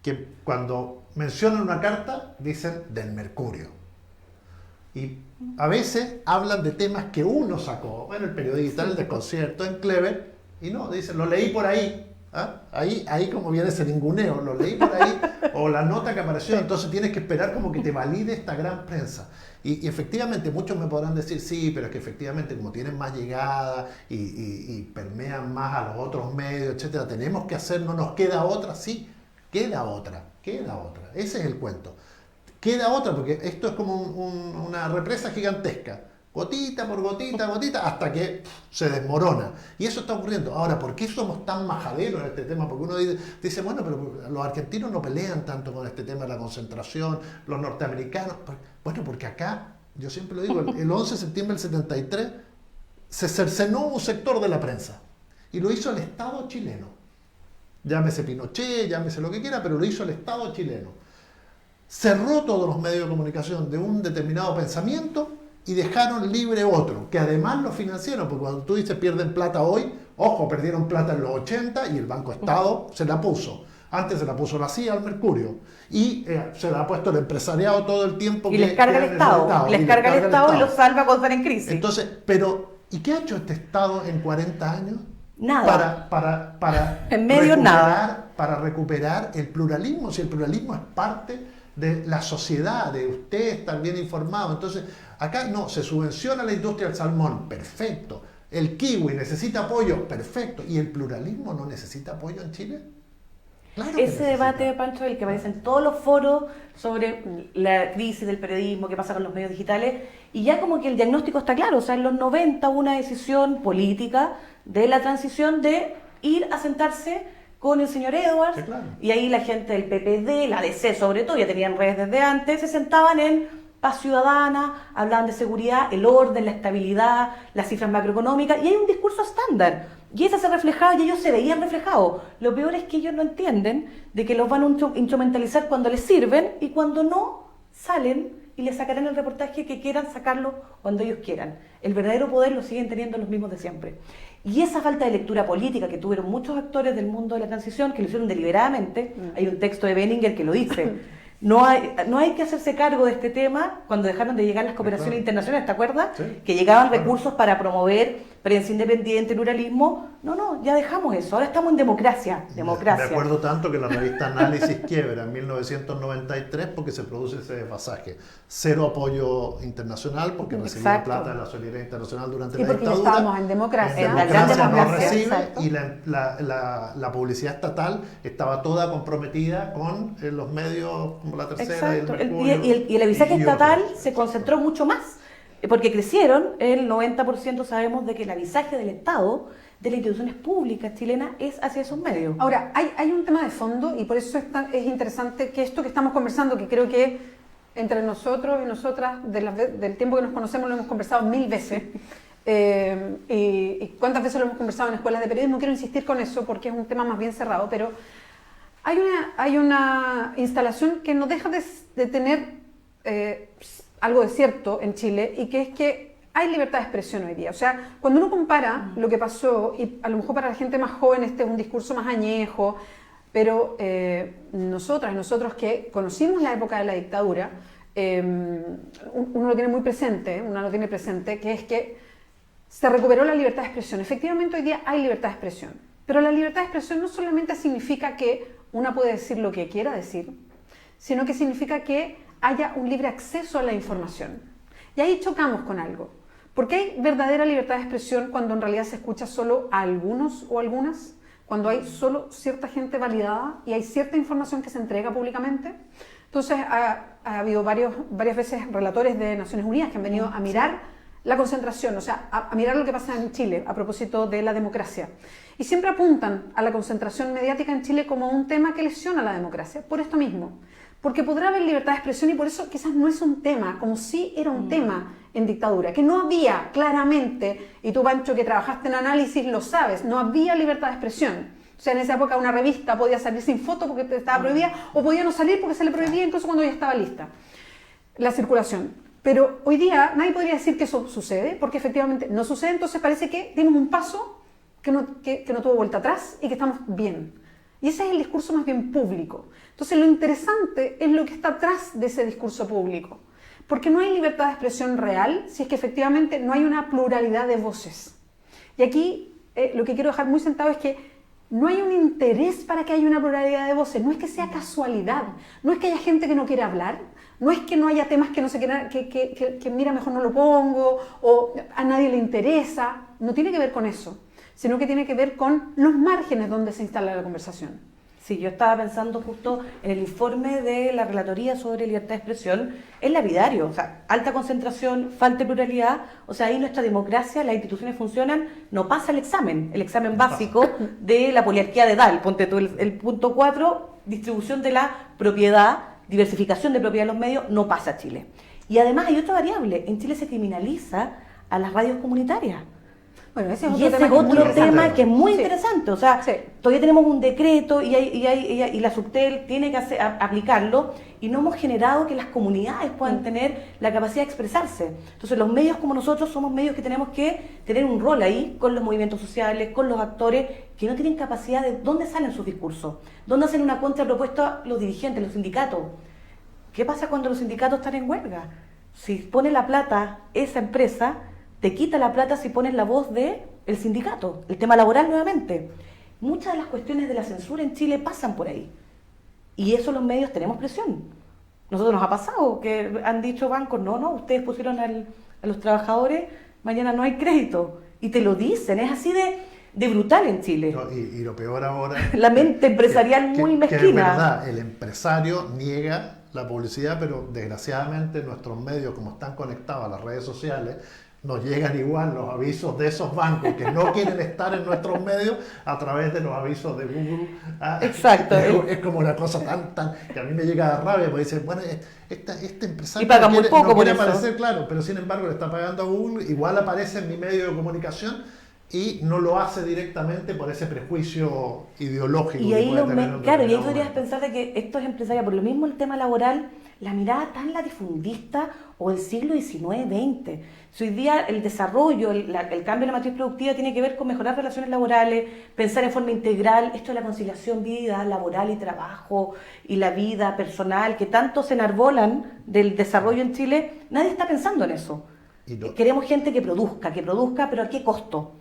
que cuando mencionan una carta dicen del Mercurio. Y a veces hablan de temas que uno sacó, bueno, el periodista, el desconcierto, en Clever, y no, dicen, lo leí por ahí. ¿Ah? Ahí como viene ese ninguneo, lo leí por ahí, o la nota que apareció, entonces tienes que esperar como que te valide esta gran prensa. Y efectivamente, muchos me podrán decir, sí, pero es que efectivamente como tienen más llegada y permean más a los otros medios, etcétera, tenemos que hacer, no nos queda otra, sí, queda otra, ese es el cuento. Queda otra, porque esto es como una represa gigantesca. Gotita por gotita, hasta que se desmorona. Y eso está ocurriendo. Ahora, ¿por qué somos tan majaderos en este tema? Porque uno dice, bueno, pero los argentinos no pelean tanto con este tema de la concentración, los norteamericanos. Bueno, porque acá, yo siempre lo digo, el 11 de septiembre del 73 se cercenó un sector de la prensa. Y lo hizo el Estado chileno. Llámese Pinochet, llámese lo que quiera, pero lo hizo el Estado chileno. Cerró todos los medios de comunicación de un determinado pensamiento y dejaron libre otro, que además lo financiaron, porque cuando tú dices pierden plata hoy, ojo, perdieron plata en los 80 y el Banco Estado se la puso. Antes se la puso la CIA al Mercurio y se la ha puesto el empresariado todo el tiempo. Y les carga el Estado, les carga el Estado y los salva cuando están en crisis. Entonces, pero, ¿y qué ha hecho este Estado en 40 años? Nada. Para en medio nada. Para recuperar el pluralismo, si el pluralismo es parte de la sociedad, de usted estar bien informado. Entonces, acá no, se subvenciona la industria del salmón, perfecto. El kiwi necesita apoyo, perfecto. ¿Y el pluralismo no necesita apoyo en Chile? Claro que Ese debate, Pancho, el que aparece en todos los foros sobre la crisis del periodismo, qué pasa con los medios digitales, y ya como que el diagnóstico está claro. O sea, en los 90 hubo una decisión política de la transición de ir a sentarse con el señor Edwards, sí, claro. Y ahí la gente del PPD, la DC sobre todo, ya tenían redes desde antes, se sentaban en paz ciudadana, hablaban de seguridad, el orden, la estabilidad, las cifras macroeconómicas, y hay un discurso estándar. Y ese se reflejaba y ellos se veían reflejados. Lo peor es que ellos no entienden de que los van a instrumentalizar cuando les sirven y cuando no, salen y les sacarán el reportaje que quieran sacarlo cuando ellos quieran. El verdadero poder lo siguen teniendo los mismos de siempre. Y esa falta de lectura política que tuvieron muchos actores del mundo de la transición, que lo hicieron deliberadamente, hay un texto de Benninger que lo dice. No hay que hacerse cargo de este tema cuando dejaron de llegar las cooperaciones internacionales, ¿te acuerdas? Sí. Que llegaban recursos para promover prensa independiente, pluralismo. No, ya dejamos eso. Ahora estamos en democracia. Me acuerdo tanto que la revista Análisis quiebra en 1993 porque se produce ese desfasaje. Cero apoyo internacional porque recibía plata de la solidaridad internacional durante la dictadura. Y porque estábamos en democracia. En la gran democracia no democracia, recibe, exacto. y la publicidad estatal estaba toda comprometida con los medios como La Tercera. Exacto. Y el Mercurio, Y el avisaje y estatal otros. se concentró mucho más, porque crecieron, el 90% sabemos de que el avisaje del Estado, de las instituciones públicas chilenas, es hacia esos medios. Ahora, hay un tema de fondo y por eso es interesante que esto que estamos conversando, que creo que entre nosotros y nosotras, del tiempo que nos conocemos, lo hemos conversado 1000 veces. Y cuántas veces lo hemos conversado en escuelas de periodismo. Quiero insistir con eso porque es un tema más bien cerrado, pero hay una instalación que no deja de tener algo de cierto en Chile, y que es que hay libertad de expresión hoy día. O sea, cuando uno compara lo que pasó, y a lo mejor para la gente más joven este es un discurso más añejo, pero nosotras y nosotros que conocimos la época de la dictadura, uno lo tiene muy presente, uno lo tiene presente, que es que se recuperó la libertad de expresión. Efectivamente hoy día hay libertad de expresión, pero la libertad de expresión no solamente significa que una puede decir lo que quiera decir, sino que significa que haya un libre acceso a la información. Y ahí chocamos con algo, porque hay verdadera libertad de expresión cuando en realidad se escucha solo a algunos o algunas, cuando hay solo cierta gente validada y hay cierta información que se entrega públicamente. Entonces ha habido varias veces relatores de Naciones Unidas que han venido a mirar la concentración, o sea, a mirar lo que pasa en Chile a propósito de la democracia. Y siempre apuntan a la concentración mediática en Chile como un tema que lesiona la democracia, por esto mismo. Porque podrá haber libertad de expresión y por eso quizás no es un tema, como si era un tema en dictadura, que no había claramente, y tú, Pancho, que trabajaste en análisis, lo sabes, no había libertad de expresión. O sea, en esa época una revista podía salir sin foto porque estaba prohibida, o podía no salir porque se le prohibía incluso cuando ya estaba lista la circulación. Pero hoy día nadie podría decir que eso sucede, porque efectivamente no sucede, entonces parece que dimos un paso que no tuvo vuelta atrás y que estamos bien. Y ese es el discurso más bien público. Entonces lo interesante es lo que está atrás de ese discurso público. Porque no hay libertad de expresión real si es que efectivamente no hay una pluralidad de voces. Y aquí lo que quiero dejar muy sentado es que no hay un interés para que haya una pluralidad de voces. No es que sea casualidad, no es que haya gente que no quiera hablar, no es que no haya temas que no se quieran, que mira, mejor no lo pongo, o a nadie le interesa. No tiene que ver con eso, sino que tiene que ver con los márgenes donde se instala la conversación. Sí, yo estaba pensando justo en el informe de la Relatoría sobre Libertad de Expresión, es lapidario, o sea, alta concentración, falta de pluralidad, o sea, ahí nuestra democracia, las instituciones funcionan, no pasa el examen básico de la poliarquía de Dahl, ponte tú el punto 4, distribución de la propiedad, diversificación de propiedad de los medios, no pasa a Chile. Y además hay otra variable, en Chile se criminaliza a las radios comunitarias. Bueno, ese es y ese es otro tema que es muy interesante, o sea, todavía tenemos un decreto y la Subtel tiene que aplicarlo y no hemos generado que las comunidades puedan tener la capacidad de expresarse. Entonces los medios como nosotros somos medios que tenemos que tener un rol ahí con los movimientos sociales, con los actores que no tienen capacidad de dónde salen sus discursos, dónde hacen una contrapropuesta los dirigentes, los sindicatos. ¿Qué pasa cuando los sindicatos están en huelga? Si pone la plata esa empresa, te quita la plata si pones la voz de el sindicato, el tema laboral nuevamente. Muchas de las cuestiones de la censura en Chile pasan por ahí. Y eso los medios tenemos presión. Nosotros nos ha pasado que han dicho bancos, no, ustedes pusieron a los trabajadores, mañana no hay crédito. Y te lo dicen, es así de brutal en Chile. No, y lo peor ahora... La mente empresarial muy mezquina. Que es verdad, el empresario niega la publicidad, pero desgraciadamente nuestros medios, como están conectados a las redes sociales, nos llegan igual los avisos de esos bancos que no quieren estar en nuestros medios a través de los avisos de Google. Exacto. Es como una cosa tan que a mí me llega a dar rabia, porque dicen, bueno, este empresario y paga muy poco no por quiere eso. aparecer, claro, pero sin embargo le está pagando a Google, igual aparece en mi medio de comunicación y no lo hace directamente por ese prejuicio ideológico. Y ahí, claro, y ahí podrías momento. pensar de que estos empresarios, por lo mismo el tema laboral, la mirada tan latifundista o el siglo XIX, XX. Si hoy día el desarrollo, el cambio de la matriz productiva tiene que ver con mejorar relaciones laborales, pensar en forma integral, esto de la conciliación vida laboral y trabajo y la vida personal, que tanto se enarbolan del desarrollo en Chile, nadie está pensando en eso. Queremos gente que produzca, pero ¿a qué costo?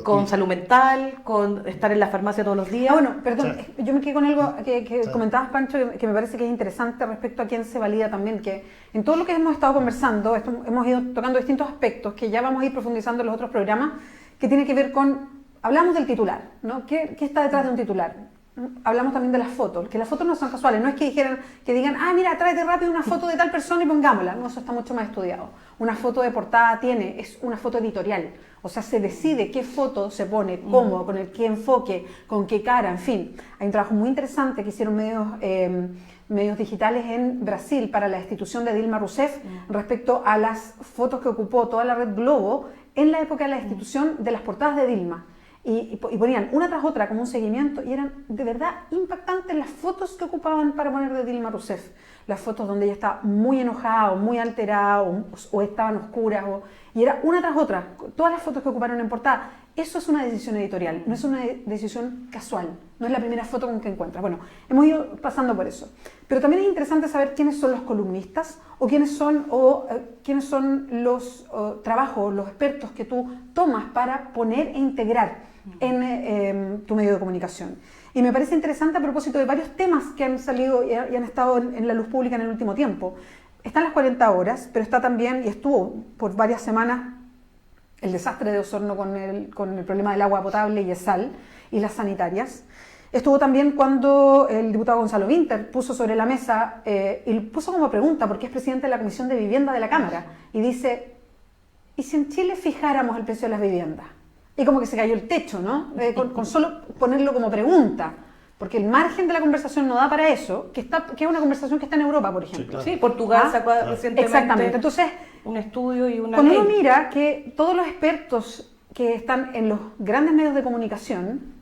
Con salud mental, con estar en la farmacia todos los días. Bueno, perdón, yo me quedé con algo que comentabas, Pancho, que me parece que es interesante respecto a quién se valida también, que en todo lo que hemos estado conversando, hemos ido tocando distintos aspectos que ya vamos a ir profundizando en los otros programas, que tiene que ver con, hablamos del titular, ¿no? ¿Qué está detrás de un titular? Hablamos también de las fotos, que las fotos no son casuales, no es que digan, mira, tráete rápido una foto de tal persona y pongámosla, no, eso está mucho más estudiado. Una foto de portada es una foto editorial, o sea, se decide qué foto se pone, cómo, con qué enfoque, con qué cara, en fin. Hay un trabajo muy interesante que hicieron medios digitales en Brasil para la destitución de Dilma Rousseff respecto a las fotos que ocupó toda la red Globo en la época de la destitución de las portadas de Dilma. Y ponían una tras otra como un seguimiento y eran de verdad impactantes las fotos que ocupaban para poner de Dilma Rousseff. Las fotos donde ella estaba muy enojada o muy alterada o estaban oscuras y era una tras otra, todas las fotos que ocuparon en portada. Eso es una decisión editorial, no es una decisión casual, no es la primera foto con que encuentras. Bueno, hemos ido pasando por eso. Pero también es interesante saber quiénes son los columnistas o quiénes son los trabajos, los expertos que tú tomas para poner e integrar en tu medio de comunicación. Y me parece interesante a propósito de varios temas que han salido y han estado en la luz pública en el último tiempo. Están las 40 horas, pero está también, y estuvo por varias semanas, el desastre de Osorno con el problema del agua potable y ESAL y las sanitarias. Estuvo también cuando el diputado Gonzalo Vinter puso sobre la mesa, y puso como pregunta, porque es presidente de la Comisión de Vivienda de la Cámara, y dice, ¿y si en Chile fijáramos el precio de las viviendas? Y como que se cayó el techo, ¿no? Con solo ponerlo como pregunta, porque el margen de la conversación no da para eso, que es una conversación que está en Europa, por ejemplo. Sí, claro. Sí, Portugal sacó recientemente exactamente. Entonces, un estudio y una cuando ley. uno mira que todos los expertos que están en los grandes medios de comunicación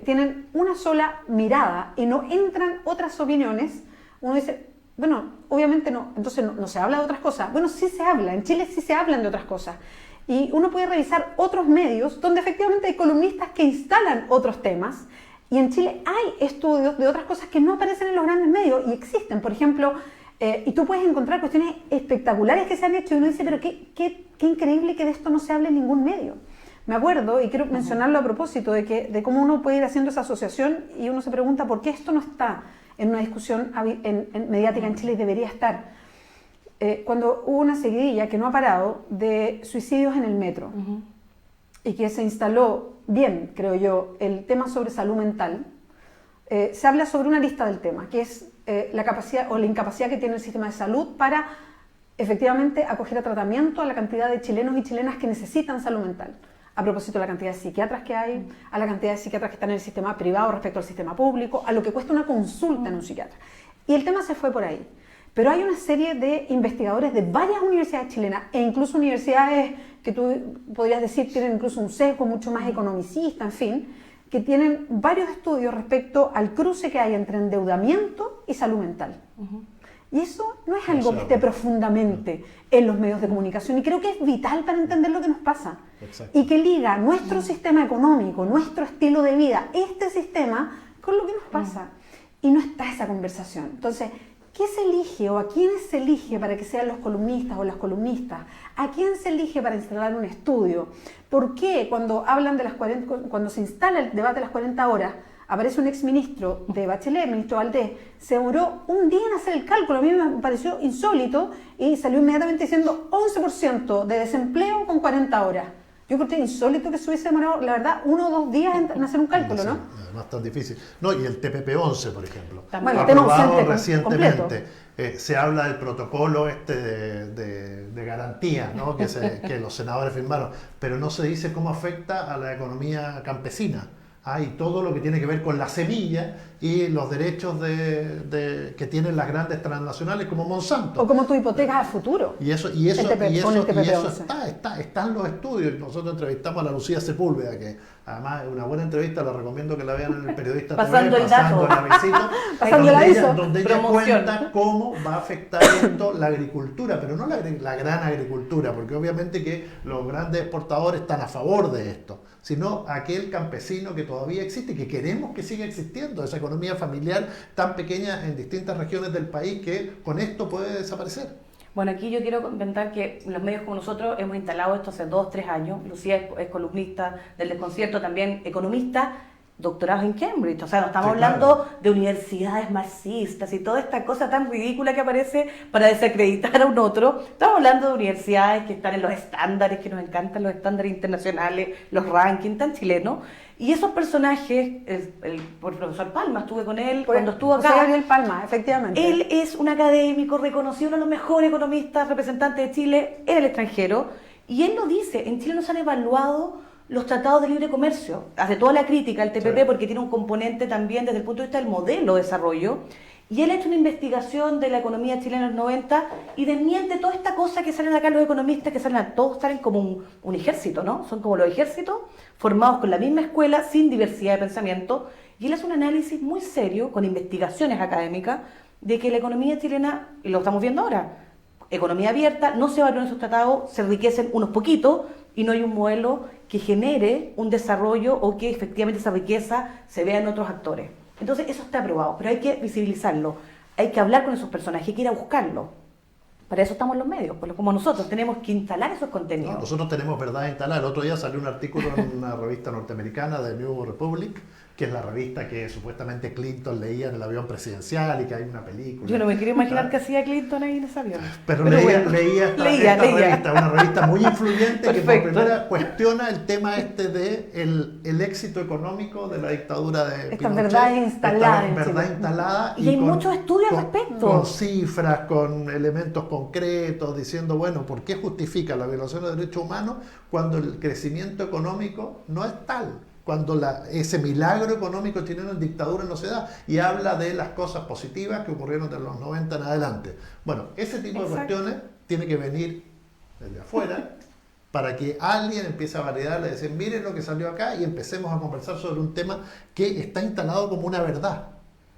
tienen una sola mirada y no entran otras opiniones, uno dice, bueno, obviamente no, entonces no se habla de otras cosas. Bueno, sí se habla, en Chile sí se hablan de otras cosas. Y uno puede revisar otros medios donde efectivamente hay columnistas que instalan otros temas. Y en Chile hay estudios de otras cosas que no aparecen en los grandes medios y existen. Por ejemplo, y tú puedes encontrar cuestiones espectaculares que se han hecho y uno dice, pero qué increíble que de esto no se hable en ningún medio. Me acuerdo, y quiero mencionarlo a propósito, de cómo uno puede ir haciendo esa asociación y uno se pregunta por qué esto no está en una discusión mediática en Chile y debería estar. Cuando hubo una seguidilla que no ha parado de suicidios en el metro y que se instaló bien, creo yo, el tema sobre salud mental, se habla sobre una lista del tema, que es la capacidad o la incapacidad que tiene el sistema de salud para efectivamente acoger a tratamiento a la cantidad de chilenos y chilenas que necesitan salud mental. A propósito de la cantidad de psiquiatras que hay, a la cantidad de psiquiatras que están en el sistema privado respecto al sistema público, a lo que cuesta una consulta en un psiquiatra. Y el tema se fue por ahí. Pero hay una serie de investigadores de varias universidades chilenas e incluso universidades que tú podrías decir tienen incluso un sesgo mucho más economicista, en fin, que tienen varios estudios respecto al cruce que hay entre endeudamiento y salud mental. Y eso no es algo que esté profundamente en los medios de comunicación y creo que es vital para entender lo que nos pasa. Exacto. Y que liga nuestro sistema económico, nuestro estilo de vida, este sistema, con lo que nos pasa. Y no está esa conversación. Entonces, ¿qué ¿qué se elige o a quiénes se elige para que sean los columnistas o las columnistas? ¿A quién se elige para instalar un estudio? ¿Por qué cuando hablan de cuando se instala el debate de las 40 horas, aparece un exministro de Bachelet, el ministro Valdés, se demoró un día en hacer el cálculo? A mí me pareció insólito y salió inmediatamente diciendo 11% de desempleo con 40 horas. Yo creo que es insólito que se hubiese demorado, la verdad, 1 o 2 días en hacer un cálculo, ¿no? Además tan difícil. No, y el TPP-11, por ejemplo, bueno, aprobado recientemente. Se habla del protocolo de garantía, ¿no? que los senadores firmaron, pero no se dice cómo afecta a la economía campesina. Y todo lo que tiene que ver con la semilla y los derechos que tienen las grandes transnacionales como Monsanto. O como tu hipotecas a futuro. Y eso está en los estudios. Nosotros entrevistamos a la Lucía Sepúlveda, que además es una buena entrevista, la recomiendo que la vean en el Periodista Pasando TV, el dato. donde ella cuenta cómo va a afectar esto la agricultura, pero no la gran agricultura, porque obviamente que los grandes exportadores están a favor de esto, sino aquel campesino que todavía existe y que queremos que siga existiendo, esa economía familiar tan pequeña en distintas regiones del país que con esto puede desaparecer. Bueno, aquí yo quiero comentar que los medios como nosotros hemos instalado esto hace 2-3 años. Lucía es columnista del Desconcierto, también economista, doctorados en Cambridge. O sea, no estamos hablando de universidades marxistas y toda esta cosa tan ridícula que aparece para desacreditar a un otro. Estamos hablando de universidades que están en los estándares, que nos encantan los estándares internacionales, los rankings tan chilenos. Y esos personajes, el profesor Palma, estuve con él cuando estuvo acá. Gabriel Palma, efectivamente. Él es un académico reconocido, uno de los mejores economistas, representantes de Chile en el extranjero. Y él lo dice, en Chile no se han evaluado los tratados de libre comercio. Hace toda la crítica al TPP porque tiene un componente también desde el punto de vista del modelo de desarrollo. Y él ha hecho una investigación de la economía chilena en los 90 y desmiente toda esta cosa que salen acá los economistas, que todos salen como un ejército, ¿no? Son como los ejércitos formados con la misma escuela, sin diversidad de pensamiento. Y él hace un análisis muy serio, con investigaciones académicas, de que la economía chilena, y lo estamos viendo ahora, economía abierta, no se evalúan esos tratados, se enriquecen unos poquitos y no hay un modelo que genere un desarrollo o que efectivamente esa riqueza se vea en otros actores. Entonces eso está aprobado, pero hay que visibilizarlo, hay que hablar con esos personajes, hay que ir a buscarlo. Para eso estamos los medios, como nosotros tenemos que instalar esos contenidos. No, nosotros tenemos verdad instalada. El otro día salió un artículo en una revista norteamericana de New Republic, que es la revista que supuestamente Clinton leía en el avión presidencial y que hay una película. Yo no me quería imaginar que hacía Clinton ahí en ese avión. Pero leía esta revista, una revista muy influyente que por primera cuestiona el tema de el éxito económico de la dictadura de Pinochet. Esta verdad instalada. Y hay muchos estudios al respecto. Con cifras, con elementos concretos, diciendo, bueno, ¿por qué justifica la violación de derechos humanos cuando el crecimiento económico no es tal? Cuando ese milagro económico chileno en dictadura no se da, y habla de las cosas positivas que ocurrieron de los 90 en adelante. Bueno, ese tipo de cuestiones tiene que venir desde afuera para que alguien empiece a validarle y decir, miren lo que salió acá, y empecemos a conversar sobre un tema que está instalado como una verdad.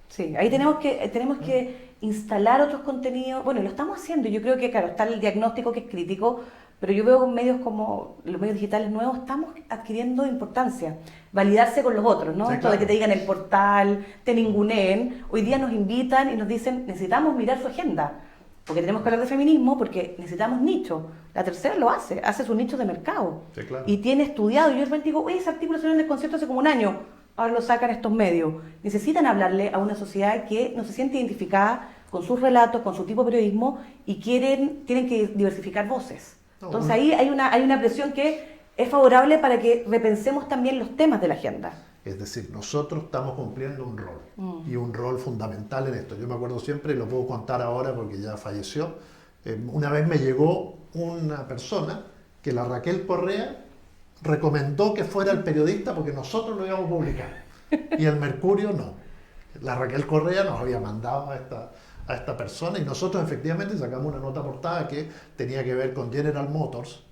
Sí, ahí tenemos que instalar otros contenidos. Bueno, lo estamos haciendo. Yo creo que, claro, está el diagnóstico que es crítico, pero yo veo con medios como los medios digitales nuevos estamos adquiriendo importancia. Validarse con los otros, ¿no? Sí, Esto de que te digan el portal, te ninguneen. Hoy día nos invitan y nos dicen, necesitamos mirar su agenda, porque tenemos que hablar de feminismo, porque necesitamos nicho. La Tercera lo hace sus nichos de mercado. Sí, claro. Y tiene estudiado. Yo de repente digo, ese artículo salió en el Desconcierto hace como un año. Ahora lo sacan estos medios. Necesitan hablarle a una sociedad que no se siente identificada con sus relatos, con su tipo de periodismo, y tienen que diversificar voces. Entonces ahí hay una presión que es favorable para que repensemos también los temas de la agenda. Es decir, nosotros estamos cumpliendo un rol, y un rol fundamental en esto. Yo me acuerdo siempre, y lo puedo contar ahora porque ya falleció, una vez me llegó una persona que la Raquel Correa recomendó que fuera el periodista porque nosotros lo íbamos a publicar, y el Mercurio no. La Raquel Correa nos había mandado a esta persona, y nosotros efectivamente sacamos una nota portada que tenía que ver con General Motors,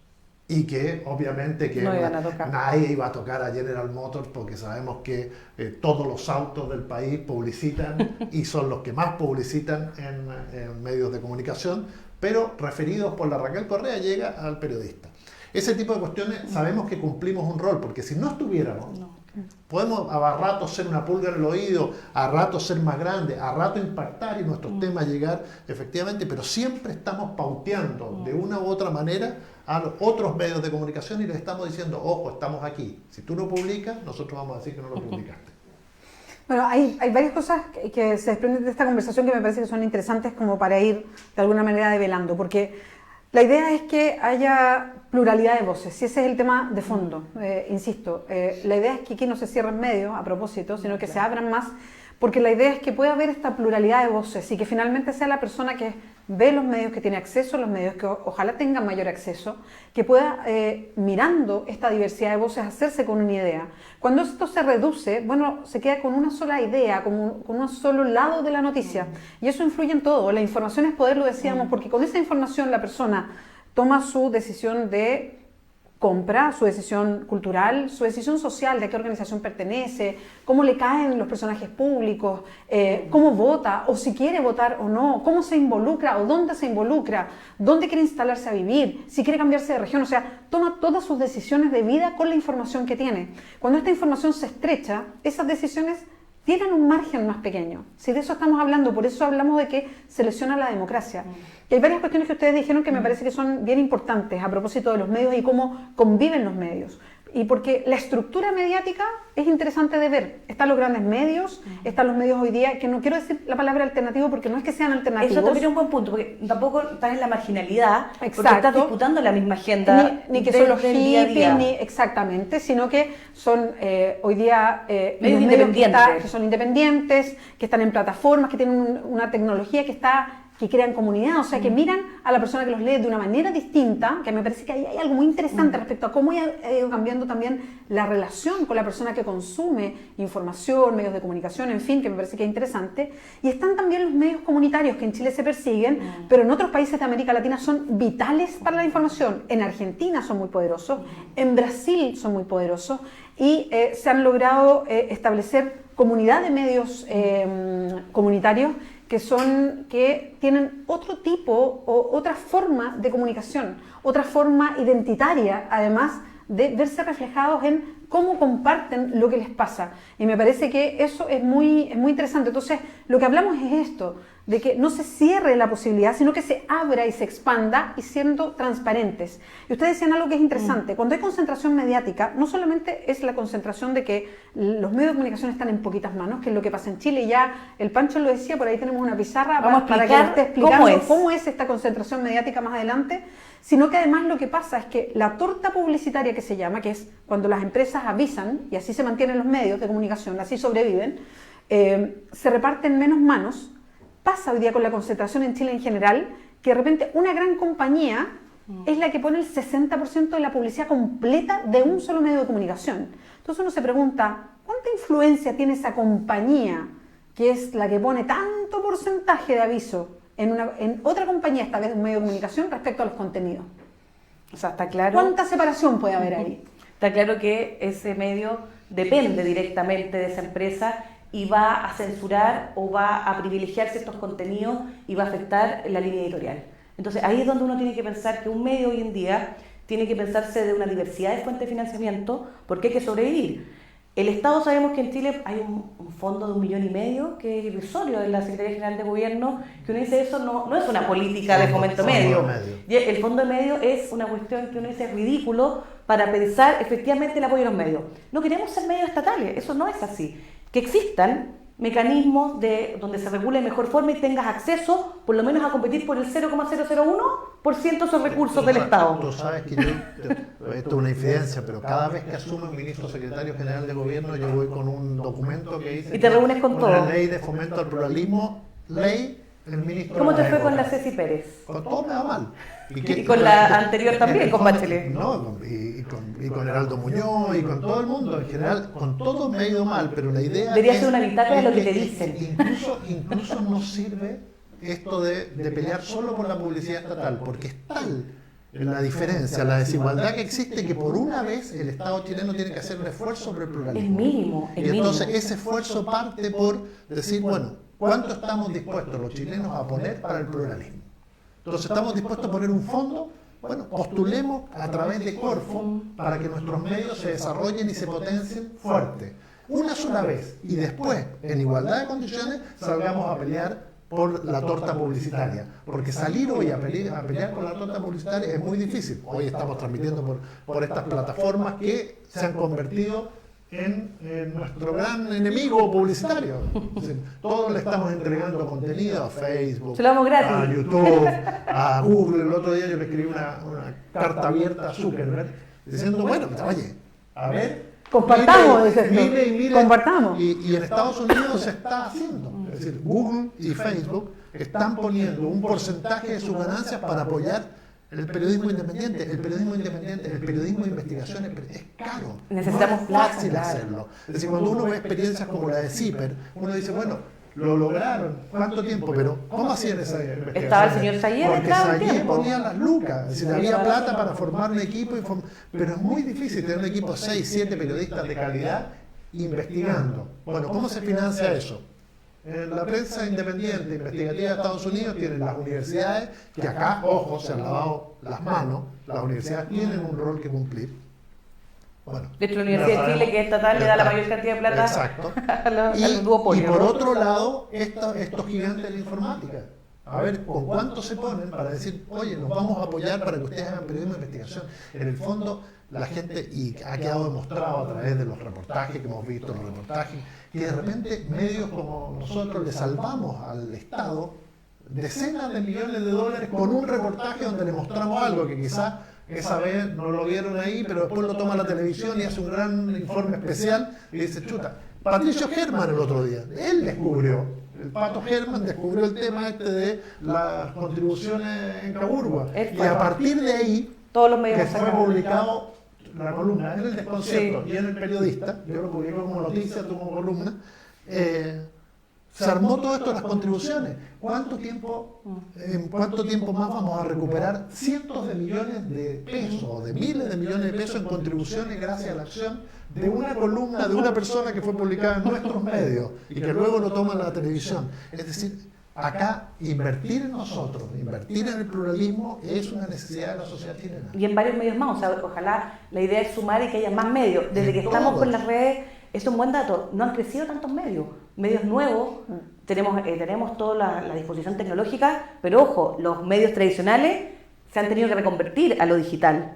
y que obviamente que nadie iba a tocar a General Motors porque sabemos que todos los autos del país publicitan y son los que más publicitan en medios de comunicación, pero referidos por la Raquel Correa llega al periodista. Ese tipo de cuestiones sabemos que cumplimos un rol, porque si no estuviéramos, Podemos a ratos ser una pulga en el oído, a ratos ser más grandes, a ratos impactar y nuestros temas llegar efectivamente, pero siempre estamos pauteando de una u otra manera a los otros medios de comunicación y les estamos diciendo, ojo, estamos aquí. Si tú no publicas, nosotros vamos a decir que no lo publicaste. Bueno, hay varias cosas que se desprenden de esta conversación que me parece que son interesantes como para ir de alguna manera develando, porque la idea es que haya pluralidad de voces, y ese es el tema de fondo, insisto. La idea es que aquí no se cierren medios a propósito, sino que se abran más, porque la idea es que pueda haber esta pluralidad de voces y que finalmente sea la persona que ve los medios, que tiene acceso a los medios, que ojalá tenga mayor acceso, que pueda, mirando esta diversidad de voces, hacerse con una idea. Cuando esto se reduce, bueno, se queda con una sola idea, con un solo lado de la noticia, y eso influye en todo. La información es poder, lo decíamos, porque con esa información la persona toma su decisión de compra, su decisión cultural, su decisión social, de a qué organización pertenece, cómo le caen los personajes públicos, cómo vota, o si quiere votar o no, cómo se involucra o dónde se involucra, dónde quiere instalarse a vivir, si quiere cambiarse de región, o sea, toma todas sus decisiones de vida con la información que tiene. Cuando esta información se estrecha, esas decisiones tienen un margen más pequeño. Si de eso estamos hablando, por eso hablamos de que se lesiona la democracia. Y hay varias cuestiones que ustedes dijeron que me parece que son bien importantes a propósito de los medios y cómo conviven los medios. Y porque la estructura mediática es interesante de ver. Están los grandes medios, están los medios hoy día, que no quiero decir la palabra alternativo porque no es que sean alternativos. Eso también es un buen punto, porque tampoco estás en la marginalidad, Exacto. porque estás disputando la misma agenda. Ni que son los día a hippies, día. ni exactamente, sino que son hoy día medios los independientes. que son independientes, que están en plataformas, que tienen una tecnología que crean comunidad, o sea, que miran a la persona que los lee de una manera distinta, que me parece que hay algo muy interesante respecto a cómo ha ido cambiando también la relación con la persona que consume información, medios de comunicación, en fin, que me parece que es interesante. Y están también los medios comunitarios que en Chile se persiguen, pero en otros países de América Latina son vitales para la información. En Argentina son muy poderosos, en Brasil son muy poderosos y se han logrado establecer comunidad de medios comunitarios que tienen otro tipo o otra forma de comunicación, otra forma identitaria, además de verse reflejados en cómo comparten lo que les pasa. Y me parece que eso es muy interesante. Entonces, lo que hablamos es esto, de que no se cierre la posibilidad, sino que se abra y se expanda y siendo transparentes. Y ustedes decían algo que es interesante. Cuando hay concentración mediática, no solamente es la concentración de que los medios de comunicación están en poquitas manos, que es lo que pasa en Chile. Ya el Pancho lo decía, por ahí tenemos una pizarra para que esté explicando cómo es esta concentración mediática más adelante, sino que además lo que pasa es que la torta publicitaria que se llama, que es cuando las empresas avisan, y así se mantienen los medios de comunicación, así sobreviven, se reparten menos manos. Pasa hoy día con la concentración en Chile en general, que de repente una gran compañía es la que pone el 60% de la publicidad completa de un solo medio de comunicación. Entonces uno se pregunta, ¿cuánta influencia tiene esa compañía que es la que pone tanto porcentaje de aviso en otra compañía, esta vez de un medio de comunicación, respecto a los contenidos? O sea, está claro. ¿Cuánta separación puede haber ahí? Está claro que ese medio depende directamente de esa empresa y va a censurar o va a privilegiar ciertos contenidos y va a afectar la línea editorial. Entonces ahí es donde uno tiene que pensar que un medio hoy en día tiene que pensarse de una diversidad de fuentes de financiamiento porque hay que sobrevivir. El Estado, sabemos que en Chile hay un fondo de 1,5 millones que es irrisorio de la Secretaría General de Gobierno, que uno dice eso no es una política de fomento medio. El fondo de medio es una cuestión que uno dice es ridículo para pensar efectivamente el apoyo a los medios. No queremos ser medios estatales, eso no es así. Que existan mecanismos donde se regule de mejor forma y tengas acceso por lo menos a competir por el 0,001% de esos recursos del Estado. Tú sabes que esto es una infidencia, pero cada vez que asume un ministro secretario general de gobierno yo voy con un documento que dice y te reúnes con todo. La ley de fomento al pluralismo, el ministro. ¿Cómo te fue con la Ceci Pérez? Con todo me va mal. Y con la anterior también, con Bachelet. No, y con Heraldo Muñoz y con todo el mundo en general, con todo me ha ido mal, pero la idea debería ser una bitácora de lo que te dicen. Incluso no sirve esto de pelear solo por la publicidad estatal, porque es tal la diferencia, la desigualdad que existe, que por una vez el Estado chileno tiene que hacer un esfuerzo por el pluralismo. El mínimo. Y entonces ese esfuerzo parte por decir, bueno, ¿cuánto estamos dispuestos los chilenos a poner para el pluralismo? Entonces estamos dispuestos a poner un fondo Bueno, postulemos a través de Corfo para que nuestros medios se desarrollen y se potencien fuerte. Una sola vez y después, en igualdad de condiciones, salgamos a pelear por la torta publicitaria. Porque salir hoy a pelear por la torta publicitaria es muy difícil. Hoy estamos transmitiendo por estas plataformas que se han convertido en nuestro gran enemigo publicitario. Es decir, todos le estamos entregando contenido a Facebook, a YouTube, a Google. El otro día yo le escribí una carta abierta a Zuckerberg diciendo, bueno, oye, a ver, compartamos, mire, compartamos. Y en Estados Unidos se está haciendo. Es decir, Google y Facebook están poniendo un porcentaje de sus ganancias para apoyar el periodismo independiente. El periodismo independiente, el periodismo de investigación es caro. Necesitamos no es fácil hacerlo. Es decir, cuando uno ve experiencias como la de CIPER, uno dice, bueno, lo lograron, ¿cuánto tiempo? Pero ¿cómo hacían esa investigación? Estaba el señor Sayed, porque Sayed ponía las lucas, es decir, había plata para formar un equipo, pero es muy difícil tener un equipo de 6, 7 periodistas de calidad investigando. Bueno, ¿cómo se financia eso? En la prensa independiente investigativa de Estados Unidos tienen las universidades, que acá, ojo, se han lavado las manos, las universidades tienen un rol que cumplir. Bueno, de hecho, la Universidad de Chile, que es estatal, le da la mayor cantidad de plata. Exacto. al duopolio. Y por otro lado, estos gigantes de la informática. A ver, ¿con cuánto se ponen para decir, oye, nos vamos a apoyar para que ustedes hagan periodismo de investigación? En el fondo, la gente, y ha quedado demostrado a través de los reportajes que hemos visto, los reportajes, que de repente medios como nosotros le salvamos al Estado decenas de millones de dólares con un reportaje donde le mostramos algo que quizás esa vez no lo vieron ahí, pero después lo toma la televisión y hace un gran informe especial y dice, chuta, Patricio Herman el otro día, él descubrió, el Pato Herman descubrió el tema de las contribuciones en Caburgua. Y a partir de ahí, todos los medios que fue publicado la columna en el Desconcierto y en el Periodista, yo lo publiqué como noticia, tú como columna, se armó todo esto de las contribuciones. ¿En cuánto tiempo más vamos a recuperar cientos de millones de pesos, de miles de millones de pesos en contribuciones gracias a la acción de una columna de una persona que fue publicada en nuestros medios y que luego lo toma la televisión? Es decir, acá invertir en nosotros, invertir en el pluralismo es una necesidad de la sociedad chilena. Y en varios medios más, o sea, ojalá la idea es sumar y que haya más medios. Desde que estamos con las redes, esto es un buen dato, no han crecido tantos medios nuevos, tenemos toda la disposición tecnológica, pero ojo, los medios tradicionales se han tenido que reconvertir a lo digital,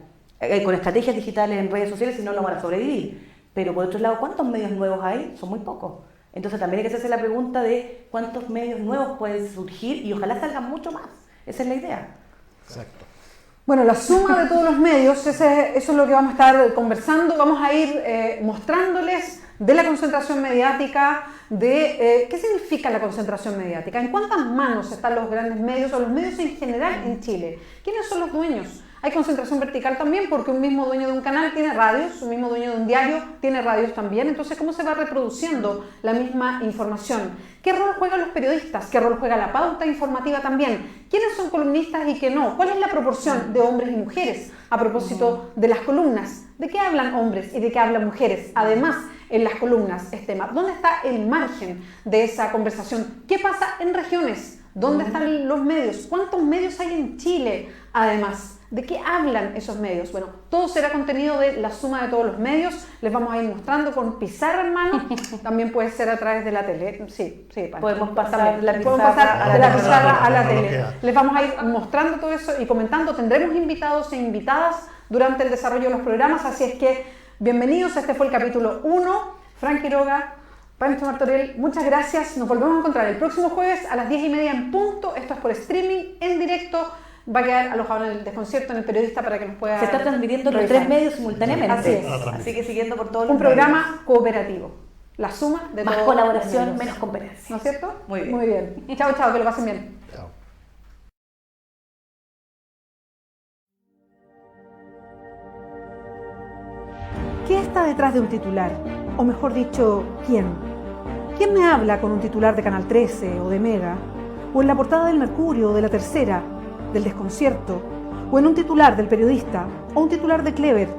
con estrategias digitales en redes sociales, si no, no van a sobrevivir. Pero por otro lado, ¿cuántos medios nuevos hay? Son muy pocos. Entonces también hay que hacerse la pregunta de cuántos medios nuevos pueden surgir y ojalá salgan mucho más. Esa es la idea. Exacto. Bueno, la suma de todos los medios, eso es lo que vamos a estar conversando. Vamos a ir mostrándoles de la concentración mediática, de qué significa la concentración mediática, en cuántas manos están los grandes medios o los medios en general en Chile, quiénes son los dueños. Hay concentración vertical también porque un mismo dueño de un canal tiene radios, un mismo dueño de un diario tiene radios también. Entonces, ¿cómo se va reproduciendo la misma información? ¿Qué rol juegan los periodistas? ¿Qué rol juega la pauta informativa también? ¿Quiénes son columnistas y qué no? ¿Cuál es la proporción de hombres y mujeres a propósito de las columnas? ¿De qué hablan hombres y de qué hablan mujeres? Además, en las columnas es tema. ¿Dónde está el margen de esa conversación? ¿Qué pasa en regiones? ¿Dónde están los medios? ¿Cuántos medios hay en Chile? Además, ¿de qué hablan esos medios? Bueno, todo será contenido de la suma de todos los medios. Les vamos a ir mostrando con pizarra en mano. También puede ser a través de la tele. Sí, podemos pasar también. la Podemos pasar de la pizarra a la tele. Queda. Les vamos a ir mostrando todo eso y comentando. Tendremos invitados e invitadas durante el desarrollo de los programas. Así es que, bienvenidos. Este fue el capítulo 1. Frank Quiroga, Pancho Martorell, muchas gracias. Nos volvemos a encontrar el próximo jueves a las 10:30 en punto. Esto es por streaming, en directo. Va a quedar alojado en el Desconcierto, en el Periodista, para que nos pueda... Se está transmitiendo en los 3 medios simultáneamente. Así es. Así que siguiendo por todos los Un programa cooperativo. La suma de más todos colaboración, los medios. menos competencia. ¿No es cierto? Muy bien. Muy bien. Chao, chao, que lo pasen bien. Chao. ¿Qué está detrás de un titular? O mejor dicho, ¿quién? ¿Quién me habla con un titular de Canal 13 o de Mega? ¿O en la portada del Mercurio o de La Tercera, del Desconcierto? ¿O en un titular del Periodista o un titular de Clever?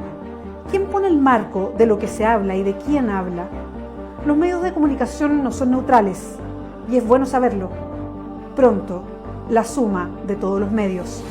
¿Quién pone el marco de lo que se habla y de quién habla? Los medios de comunicación no son neutrales y es bueno saberlo. Pronto, la suma de todos los medios.